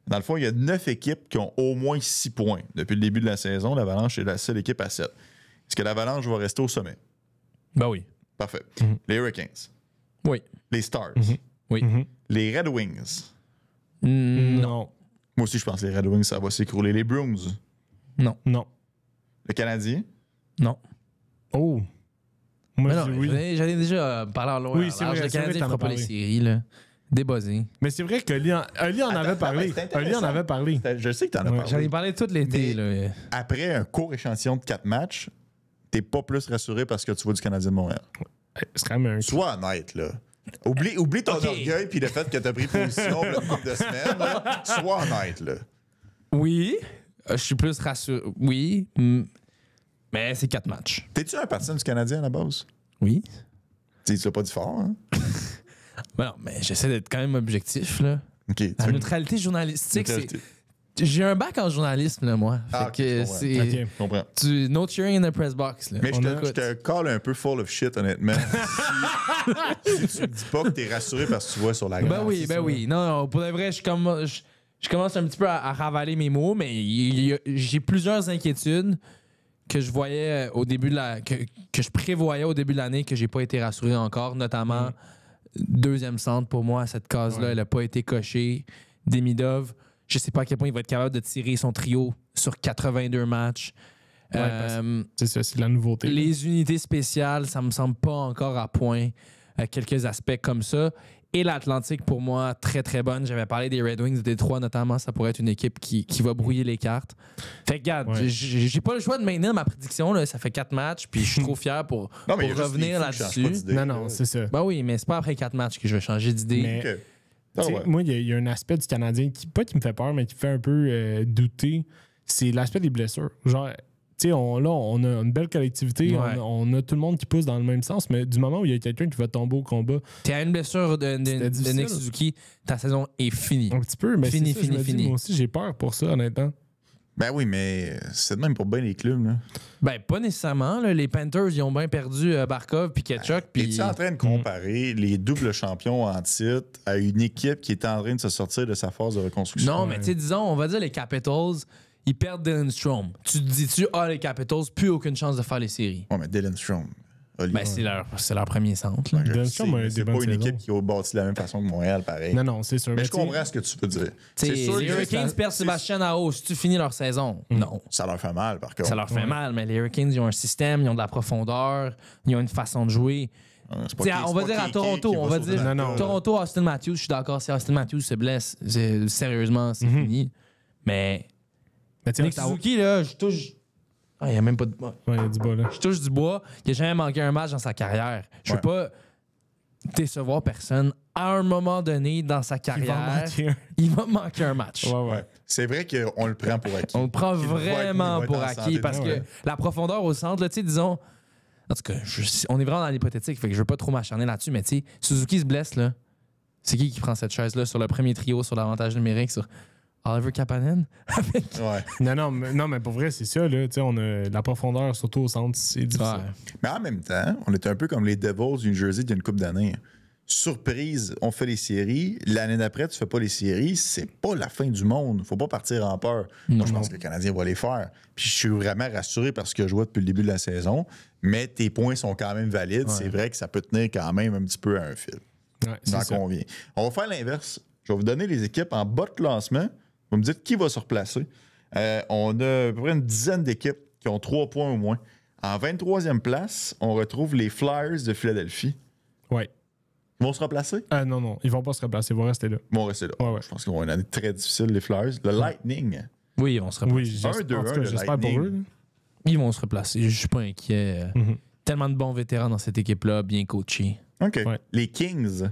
Dans le fond, il y a 9 équipes qui ont au moins 6 points depuis le début de la saison. L'Avalanche est la seule équipe à 7. Est-ce que l'Avalanche va rester au sommet? Ben oui. Parfait. Les Hurricanes. Oui. Les Stars. Oui. Les Red Wings. Non. Moi aussi, je pense que les Red Wings, ça va s'écrouler. Les Bruins. Non. Le Canadien. Non. Oh. Moi, non, je dis oui. J'allais déjà parler en loin. Oui, c'est vrai. Le Canadien ne fera pas les séries. Là. Débuzzé. Mais c'est vrai que Oli en avait parlé. Oli en avait parlé. Je sais que tu en as parlé. J'en ai parlé tout l'été. Là. Après un court échantillon de 4 matchs, t'es pas plus rassuré parce que tu vois du Canadien de Montréal. C'est quand même un... Sois honnête, là. Oublie ton orgueil puis le fait que t'as pris position le couple de semaines. Là. Sois honnête, là. Oui. Je suis plus rassuré. Oui. Mais c'est 4 matchs. T'es-tu un partisan du Canadien à la base? Oui. Tu l'as pas dit fort, hein? Non, mais j'essaie d'être quand même objectif, là. OK. La neutralité journalistique, c'est... J'ai un bac en journalisme, là, moi. Ah, fait que c'est... Je comprends. No cheering in the press box, là. Mais je te call un peu full of shit, honnêtement. si tu me dis pas que t'es rassuré parce que tu vois sur la grande. Ben oui. Non, pour de vrai, je commence un petit peu à ravaler mes mots, mais j'ai plusieurs inquiétudes que je voyais au début de que je prévoyais au début de l'année que j'ai pas été rassuré encore, notamment deuxième centre pour moi, cette case-là, elle n'a pas été cochée. Demidov, je sais pas à quel point il va être capable de tirer son trio sur 82 matchs. C'est ça, c'est de la nouveauté. Les unités spéciales, ça me semble pas encore à point. Quelques aspects comme ça. Et l'Atlantique, pour moi, très, très bonne. J'avais parlé des Red Wings de Détroit, notamment. Ça pourrait être une équipe qui va brouiller les cartes. Fait que, regarde, j'ai pas le choix de maintenir ma prédiction. Là. Ça fait 4 matchs, puis je suis trop fier pour revenir là-dessus. Non, c'est ça. Ben oui, mais c'est pas après 4 matchs que je vais changer d'idée. Mais, moi, il y a un aspect du Canadien qui me fait peur, mais qui me fait un peu douter. C'est l'aspect des blessures. Genre... Tu sais, on a une belle collectivité, on a tout le monde qui pousse dans le même sens, mais du moment où il y a quelqu'un qui va tomber au combat... T'es à une blessure de Nick Suzuki, ta saison est finie. Un petit peu, mais fini. Moi aussi, j'ai peur pour ça, honnêtement. Ben oui, mais c'est de même pour bien les clubs. Là. Ben, pas nécessairement. Là. Les Panthers, ils ont bien perdu Barkov puis Tkachuk. Es-tu en train de comparer les doubles champions en titre à une équipe qui est en train de se sortir de sa phase de reconstruction? Non, mais tu sais, disons, on va dire les Capitals... Ils perdent Dylan Strome. Tu te dis-tu, les Capitals, plus aucune chance de faire les séries? Ouais, mais Dylan Strome. Ben, c'est leur premier centre. Ouais, c'est pas une équipe qui est bâtie de la même façon que Montréal, pareil. Non, c'est sûr. Mais je comprends ce que tu veux dire. C'est sûr les Hurricanes perdent Sébastien Aho. Si tu finis leur saison, non. Ça leur fait mal, par contre. Ça leur fait mal, mais les Hurricanes, ils ont un système, ils ont de la profondeur, ils ont une façon de jouer. On va dire à Toronto, Toronto, Austin Matthews, je suis d'accord, si Austin Matthews se blesse, sérieusement, c'est fini. Mais Nick Suzuki, là, je touche... il n'y a même pas de bois. Ouais, il y a du bois, là. Je touche du bois. Il n'a jamais manqué un match dans sa carrière. Je ne veux pas décevoir personne. À un moment donné, dans sa carrière, il va manquer un match. Ouais. C'est vrai qu'on le prend pour acquis. On le prend vraiment pour acquis parce que la profondeur au centre, là, disons, En tout cas, on est vraiment dans l'hypothétique, fait que je veux pas trop m'acharner là-dessus, mais tu sais, Suzuki se blesse, là. C'est qui prend cette chaise-là sur le premier trio, sur l'avantage numérique, sur Oliver Kapanen? Ouais. Non, mais pour vrai, c'est ça, là. Tu sais, on a la profondeur, surtout au centre, c'est difficile. Ouais. Mais en même temps, on est un peu comme les Devils du New Jersey d'une couple d'années. Surprise, on fait les séries. L'année d'après, tu fais pas les séries. C'est pas la fin du monde. Faut pas partir en peur. Moi, je pense que le Canadien va les faire. Puis je suis vraiment rassuré par ce que je vois depuis le début de la saison. Mais tes points sont quand même valides. Ouais. C'est vrai que ça peut tenir quand même un petit peu à un fil. Ouais, J'en conviens. On va faire l'inverse. Je vais vous donner les équipes en bas de classement. Vous me dites qui va se replacer. On a à peu près une dizaine d'équipes qui ont 3 points au moins. En 23e place, on retrouve les Flyers de Philadelphie. Oui. Ils vont se replacer? Non. Ils vont pas se replacer. Ils vont rester là. Ils vont rester là. Ouais. Je pense qu'ils vont avoir une année très difficile, les Flyers. Le Lightning. Oui, ils vont se replacer. Oui, j'espère pour eux. Ils vont se replacer. Je suis pas inquiet. Tellement de bons vétérans dans cette équipe-là, bien coachés. OK. Ouais. Les Kings.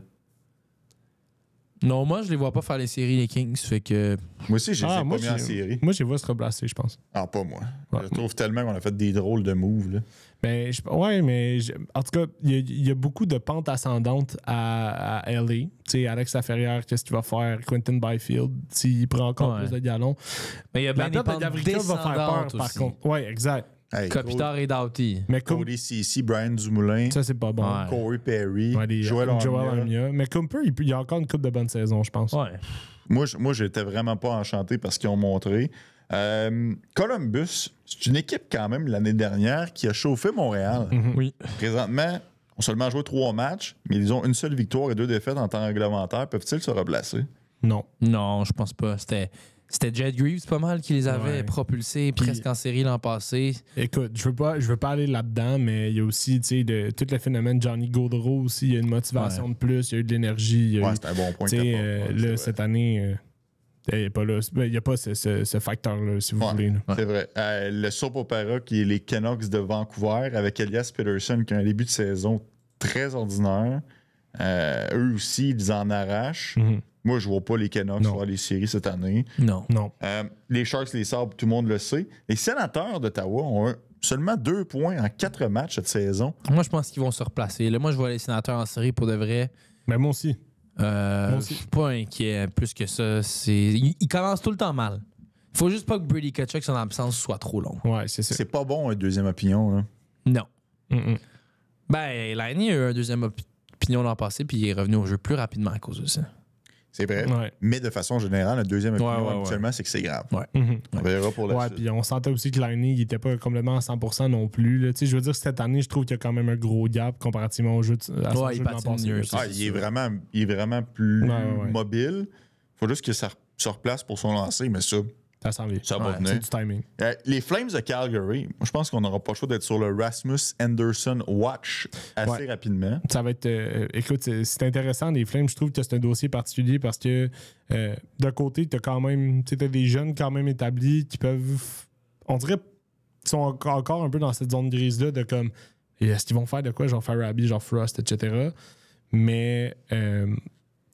Non, moi, je les vois pas faire les séries, les Kings. Fait que... Moi aussi, je les ai pas mis en série. Moi, je les vois se replacer, je pense. Ah, pas moi. Ouais. Je trouve tellement qu'on a fait des drôles de moves. Là. Ben, en tout cas, il y a beaucoup de pentes ascendantes à LA. Tu sais, Alex Laferrière, qu'est-ce qu'il va faire? Quentin Byfield, s'il prend encore plus de galons. Mais il y a bien des pentes descendantes va faire peur, par contre. Oui, exact. Hey, Kopitar et Doughty. Mais Cody Ceci, Brian Dumoulin. Ça, c'est pas bon. Ouais. Corey Perry. Ouais, Joel Armia. Mais Cooper, il y a encore une couple de bonnes saisons, je pense. Ouais. Moi, j'étais vraiment pas enchanté parce qu'ils ont montré. Columbus, c'est une équipe quand même l'année dernière qui a chauffé Montréal. Oui. Présentement, on a seulement joué 3 matchs, mais ils ont une seule victoire et 2 défaites en temps réglementaire. Peuvent-ils se replacer? Non. Non, je pense pas. C'était Jed Greaves pas mal qui les avait propulsés presque en série l'an passé. Écoute, je veux pas aller là-dedans, mais il y a aussi, tu sais, tout le phénomène Johnny Gaudreau aussi, il y a une motivation de plus, il y a eu de l'énergie. C'est un bon point. Là, cette année, il n'y a pas ce facteur-là, si vous voulez. C'est vrai. Le soap opera qui est les Canucks de Vancouver avec Elias Pettersson qui a un début de saison très ordinaire. Eux aussi, ils en arrachent. Moi, je vois pas les Canucks faire les séries cette année. Non. Les Sharks, les Sabres, tout le monde le sait. Les Sénateurs d'Ottawa ont seulement 2 points en 4 matchs cette saison. Moi, je pense qu'ils vont se replacer. Là, moi, je vois les Sénateurs en série pour de vrai. Mais moi aussi. Je suis pas inquiet plus que ça. Ils commencent tout le temps mal. Il faut juste pas que Brady Tkachuk, son absence, soit trop long. Ouais, c'est ça. C'est pas bon, un deuxième opinion. Là. Non. Ben, Laine a eu un deuxième opinion l'an passé, puis il est revenu au jeu plus rapidement à cause de ça. C'est vrai. Ouais. Mais de façon générale, la deuxième opinion, habituellement, c'est que c'est grave. Ouais. On verra pour la suite. Puis on sentait aussi que l'année, il n'était pas complètement à 100% non plus. Là. Je veux dire, cette année, je trouve qu'il y a quand même un gros gap comparativement au jeu à son jeu de l'an passé. Il est vraiment plus mobile. Il faut juste que ça se replace pour son lancer, mais ça s'en vient. Ça va venir. C'est du timing. Les Flames de Calgary, je pense qu'on n'aura pas le choix d'être sur le Rasmus Anderson Watch assez rapidement. Ça va être... écoute, c'est intéressant, les Flames. Je trouve que c'est un dossier particulier parce que d'un côté, tu as quand même... Tu as des jeunes quand même établis qui peuvent... On dirait qu'ils sont encore un peu dans cette zone grise-là de comme... Est-ce qu'ils vont faire de quoi? Genre Farabee, genre Frost, etc. Mais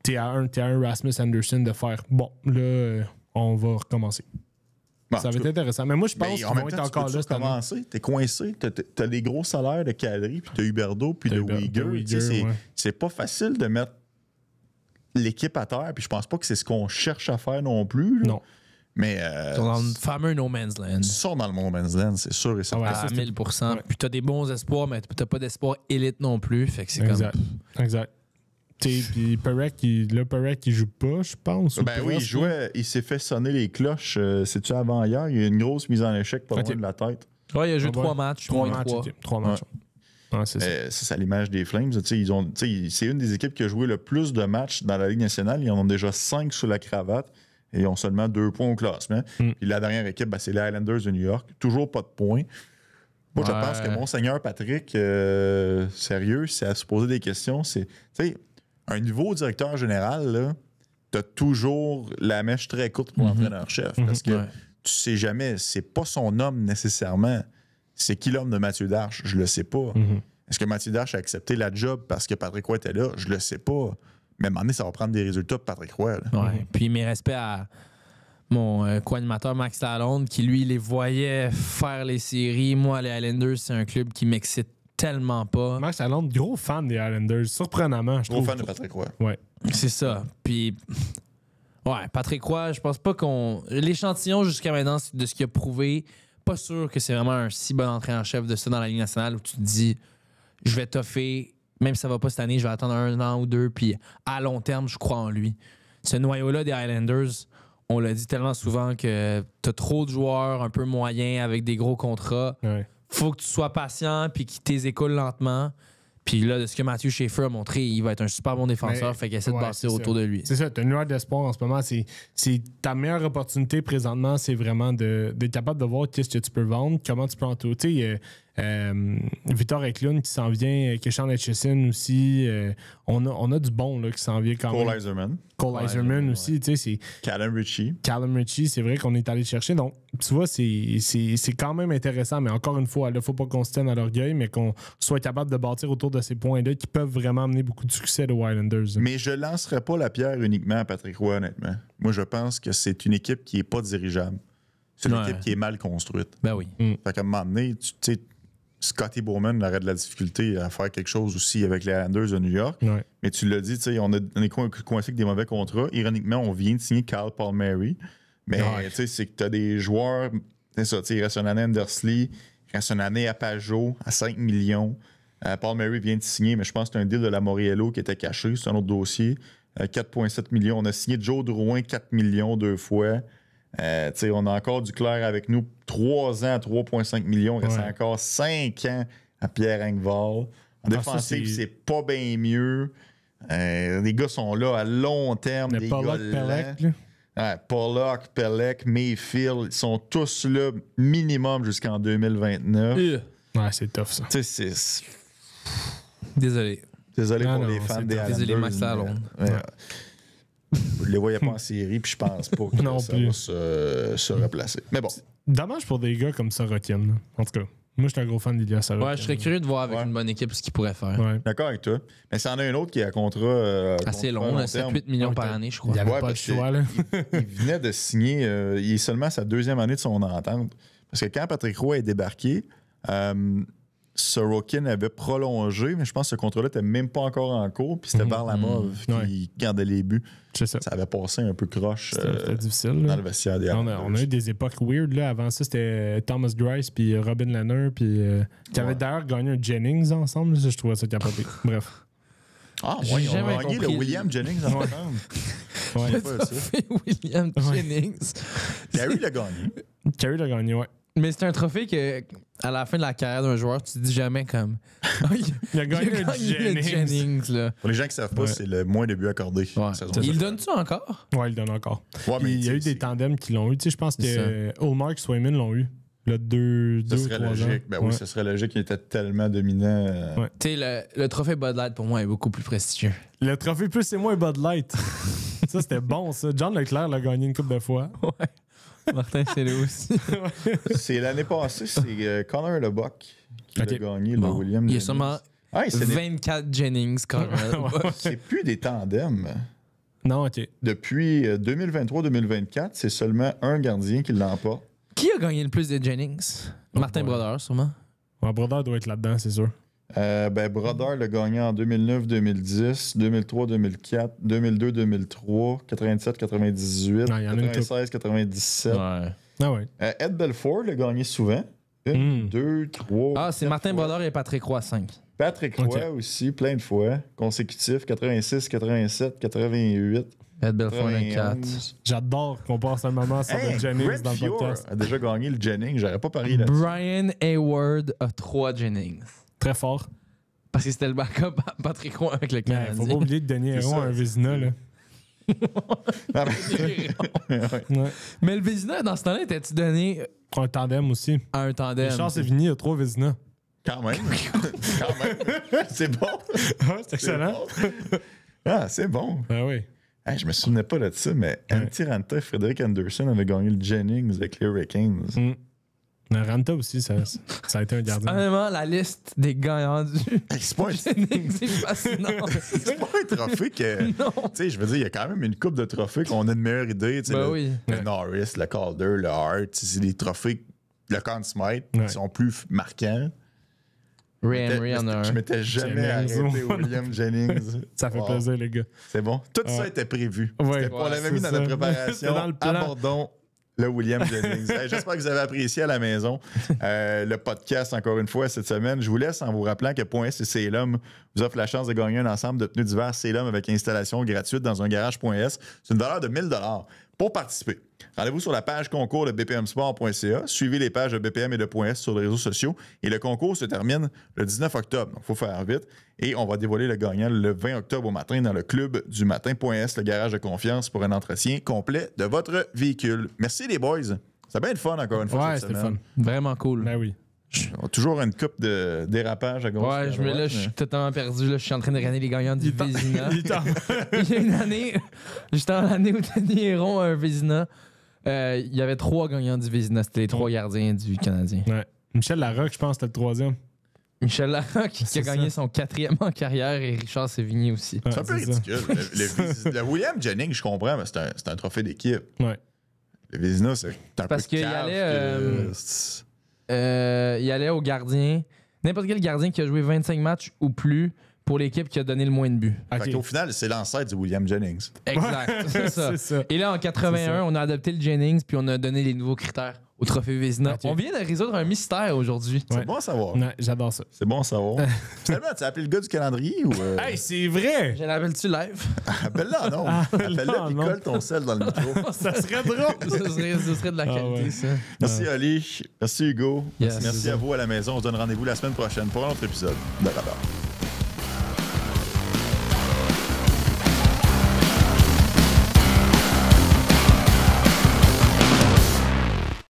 t'es à un Rasmus Anderson de faire... Bon, là... on va recommencer. Bon, ça va être intéressant. Mais moi, je pense qu'ils vont être encore là cette année. T'es coincé. T'as les gros salaires de Kadri, puis t'as Huberdeau, puis de Uyghur. C'est pas facile de mettre l'équipe à terre, puis je pense pas que c'est ce qu'on cherche à faire non plus. Là. Non. Mais ils sont dans le fameux No Man's Land. Ils sont dans le No Man's Land, c'est sûr et certain. À 1000%. Puis t'as des bons espoirs, mais t'as pas d'espoir élite non plus. Fait que c'est exact. Exact. Puis Perek, il joue pas, je pense. Ben oui, il jouait. Il s'est fait sonner les cloches. C'est-tu avant hier? Il y a une grosse mise en échec pas loin de la tête. Ouais, il a joué 3 matchs. 3 matchs. Ouais, c'est ça l'image des Flames. C'est une des équipes qui a joué le plus de matchs dans la Ligue nationale. Ils en ont déjà 5 sous la cravate et ils ont seulement 2 points au classement. Puis la dernière équipe, c'est les Islanders de New York. Toujours pas de points. Moi, je pense que Monseigneur Patrick, sérieux, c'est à se poser des questions. C'est... Un nouveau directeur général, tu as toujours la mèche très courte pour l'entraîneur-chef. Parce que tu sais jamais, c'est pas son homme nécessairement. C'est qui l'homme de Mathieu Darche? Je le sais pas. Est-ce que Mathieu Darche a accepté la job parce que Patrick Roy était là? Je le sais pas. Mais à un moment donné, ça va prendre des résultats pour Patrick Roy. Puis mes respects à mon co-animateur Max Lalonde qui, lui, les voyait faire les séries. Moi, les Islanders, c'est un club qui m'excite tellement pas. Max Lalonde, gros fan des Islanders, surprenamment, je Gros trouve. fan de Patrick Roy. Ouais. C'est ça. Puis, ouais, Patrick Roy, je pense pas qu'on. L'échantillon jusqu'à maintenant de ce qu'il a prouvé, pas sûr que c'est vraiment un si bon entrée en chef de ça dans la Ligue nationale où tu te dis, je vais toffer, même si ça va pas cette année, je vais attendre 1 an ou 2, puis à long terme, je crois en lui. Ce noyau-là des Highlanders, on l'a dit tellement souvent que t'as trop de joueurs un peu moyens avec des gros contrats. Ouais. Faut que tu sois patient puis qu'il t'écoule lentement. Puis là, de ce que Mathieu Schaefer a montré, il va être un super bon défenseur. Mais, fait qu'il essaie de bâtir c'est autour ça. de lui. C'est ça, tu as une lueur d'espoir en ce moment. C'est ta meilleure opportunité présentement, c'est vraiment d'être capable de voir qu'est-ce que tu peux vendre, comment tu peux entourer. Tu sais, Victor Eklund qui s'en vient, Keshan Etchison aussi. On a du bon là, qui s'en vient quand Cole même. Eiserman. Cole Eiserman aussi. Tu sais, c'est Callum Ritchie. Callum Ritchie, c'est vrai qu'on est allé chercher. Donc, tu vois, c'est quand même intéressant. Mais encore une fois, il ne faut pas qu'on se tienne à l'orgueil, mais qu'on soit capable de bâtir autour de ces points-là qui peuvent vraiment amener beaucoup de succès aux Islanders. Mais je lancerai pas la pierre uniquement à Patrick Roy, honnêtement. Moi, je pense que c'est une équipe qui est pas dirigeable. C'est une Ouais. équipe qui est mal construite. Ben oui. Fait qu'à un moment donné, tu sais, Scotty Bowman aurait de la difficulté à faire quelque chose aussi avec les Islanders de New York. Ouais. Mais tu l'as dit, tu sais, on est coincé avec des mauvais contrats. Ironiquement, on vient de signer Kyle Palmieri. Mais Ouais. tu sais, c'est que tu as des joueurs. C'est ça, tu sais, il reste une année à Andersley, il reste une année à Pajot à 5 millions. Palmieri vient de signer, mais je pense que c'est un deal de la Moriello qui était caché. C'est un autre dossier. 4,7 millions. On a signé Joe Drouin 4 millions 2 fois. Tu sais, on a encore du clair avec nous. 3 ans à 3,5 millions. Il reste Ouais. encore 5 ans à Pierre Engvall. En défensive, c'est- c'est pas bien mieux. Les gars sont là à long terme. Le Des Pollock, gars Pelech, lents. là. Ouais, Pollock, Pelech, Mayfield, ils sont tous là minimum jusqu'en 2029. Ouais, c'est tough, ça. Tu sais, c'est... Désolé. Désolé Non, pour non, les fans c'est des tough. Islanders. Désolé, Max mais- Lalonde. ouais. Je les voyais pas en série, puis je pense pas que Non ça plus. va se replacer. Mais bon, Dommage pour des gars comme Sorokin. là. En tout cas, moi, je suis un gros fan d'Ilya Sorokin. Ouais, je serais curieux de voir avec Ouais. une bonne équipe ce qu'il pourrait faire. Ouais. d'accord avec toi. Mais c'en a un autre qui est à contrat... Assez contrat long, long là, terme. 7-8 millions Ouais, par t'as- année, je crois. Il n'y avait Ouais, pas de parce que choix. Là. il venait de signer... il est seulement à sa 2e année de son entente. Parce que quand Patrick Roy est débarqué, Sorokin avait prolongé, mais je pense que ce contrat-là n'était même pas encore en cours, puis c'était Varlamov qui gardait les buts. C'est ça. Ça avait passé un peu croche C'était difficile. dans Là. le vestiaire des On Islanders. a eu des époques weird. Là. Avant ça, c'était Thomas Greiss puis Robin Lehner puis qui avaient Ouais. d'ailleurs gagné un Jennings ensemble. Ça, je trouvais ça capoté. Bref. Ah, J'ai ouais, ils ont jamais gagné le compris. William Jennings ensemble. Ouais. Je sais pas ça. William Jennings. Gary l'a gagné. Carey l'a gagné, ouais. Mais c'est un trophée que, à la fin de la carrière d'un joueur, tu te dis jamais comme. Il a gagné un le Jennings. Jennings, là. Pour les gens qui ne savent pas, Ouais. c'est le moins de buts accordés. Ouais. Saison Il dernière. le donne-tu encore? Ouais, il le donne encore. Ouais, mais Il y a eu c'est- des tandems qui l'ont eu. Tu sais, je pense C'est que Ullmark et Swayman l'ont eu. Là, deux Ce ou serait 3 ans. logique. Ben oui, Ouais. ce serait logique. Il était tellement dominant. Ouais. Tu sais, le trophée Bud Light, pour moi, est beaucoup plus prestigieux. Le trophée plus c'est moins Bud Light. Ça, c'était bon, ça. John Leclerc l'a gagné une couple de fois. Ouais. Martin, c'est là aussi. C'est l'année passée, c'est Connor LeBuck qui Ok. a gagné Bon. le William Il y a Jennings. sûrement Ah, c'est 24 Jennings, quand même. c'est plus des tandems. Non, OK. Depuis 2023-2024, c'est seulement un gardien qui l'emporte. Qui a gagné le plus de Jennings? Martin ouais. Brodeur, sûrement. Ouais, Brodeur doit être là-dedans, c'est sûr. Brodeur l'a gagné en 2009-2010, 2003-2004, 2002-2003, 97-98, Ah, il y en a une couple. 96-97. Ouais. Ah ouais. Ed Belfour l'a gagné souvent. Une, Mm. deux, trois. Ah, c'est quatre Martin fois. Brodeur et Patrick Roy, 5. Patrick Roy Ok. aussi, plein de fois, consécutifs, 86, 87, 88, Ed Belfort, 4. 91. J'adore qu'on passe un moment sur Hey, le Jennings Greg dans le Fior podcast. a déjà gagné le Jennings, j'aurais pas parié là-dessus. Brian Hayward a 3 Jennings. Très fort. Parce que c'était le backup à Patrick Roy avec le Mais Canadien. faut pas oublier de donner C'est Héron ça, à un c'est Vézina, là. Ah, ben, Ouais. Mais le Vézina, dans ce temps-là, était-tu donné Un tandem aussi. à un tandem? Richard Sévigny a 3 Vézina. quand même. Quand même. C'est bon. Ouais, c'est excellent. C'est bon. Ah, c'est bon. Ah oui. Hey, je me souvenais pas de ça, mais Antti Ranta et Frédéric Anderson avaient gagné le Jennings avec les Hurricanes. Mm. Mais Ranta aussi, ça a été un gardien. Honnêtement, la liste des gagnants du Hey, c'est pas un... Jennings, c'est fascinant. c'est pas un trophée que. Tu Non. sais, je veux dire, il y a quand même une coupe de trophées qu'on a une meilleure idée. Tu sais, Ben le, oui. le Norris, le Calder, le Hart, c'est des trophées, le Conn Smythe, Ouais. qui sont plus marquants. Ray Emery en a un. Je m'étais jamais Jennings. arrêté William Jennings. Ça fait plaisir, les gars. C'est bon. Tout ça était prévu. Ouais. On l'avait mis c'est dans notre ça. préparation. C'était dans le plan. Abordons le William Jennings. Hey, j'espère que vous avez apprécié à la maison le podcast encore une fois cette semaine. Je vous laisse en vous rappelant que .s et CLum vous offre la chance de gagner un ensemble de pneus d'hiver CLum avec installation gratuite dans un garage .s. C'est une valeur de 1 000 $. Pour participer, rendez-vous sur la page concours de bpmsport.ca. Suivez les pages de BPM et de .s sur les réseaux sociaux. Et le concours se termine le 19 octobre. Donc, il faut faire vite. Et on va dévoiler le gagnant le 20 octobre au matin dans le club du matin.s, le garage de confiance pour un entretien complet de votre véhicule. Merci les boys. C'est bien le fun encore une fois Ouais, cette c'était semaine. fun. Vraiment cool. Ben oui. On a toujours une coupe de dérapage à gauche. Ouais, et à là, droite, je suis mais- totalement perdu. Là, je suis en train de regarder les gagnants du Vézina. Il est en- Il y a une année, j'étais en année où Denis Héron a un Vézina. Il y avait 3 gagnants du Vézina. C'était les 3 gardiens du Canadien. Ouais. Michel Larocque, je pense, c'était le 3e. Michel Larocque qui a C'est gagné ça. son 4e en carrière et Richard Sévigny aussi. C'est un peu c'est ça. ridicule. Le William Jennings, je comprends, mais c'est un trophée d'équipe. Ouais. Le Vézina, c'est un Parce peu qu'il cave allait, que- Il allait au gardien. N'importe quel gardien qui a joué 25 matchs ou plus pour l'équipe qui a donné le moins de buts. Ok. Fait qu'au final, c'est l'ancêtre du William Jennings. Exact, c'est ça. C'est ça. Et là, en C'est 81, ça. on a adopté le Jennings puis on a donné les nouveaux critères au trophée Vézina. Ok. On vient de résoudre un mystère aujourd'hui. C'est Ouais. bon à savoir. Ouais, j'adore ça. C'est bon à savoir. Finalement, tu as appelé le gars du calendrier ou. Hey, c'est vrai! Je l'appelle-tu live? Appelle-le, non. appelle-le Appelle-le en et nom. colle ton sel dans le micro. Ça serait drôle! Ce serait de la Ah qualité, ouais. ça. Merci, Oli. Merci, Hugo. Yes. Merci à vous à la maison. On se donne rendez-vous la semaine prochaine pour un autre épisode de Radar.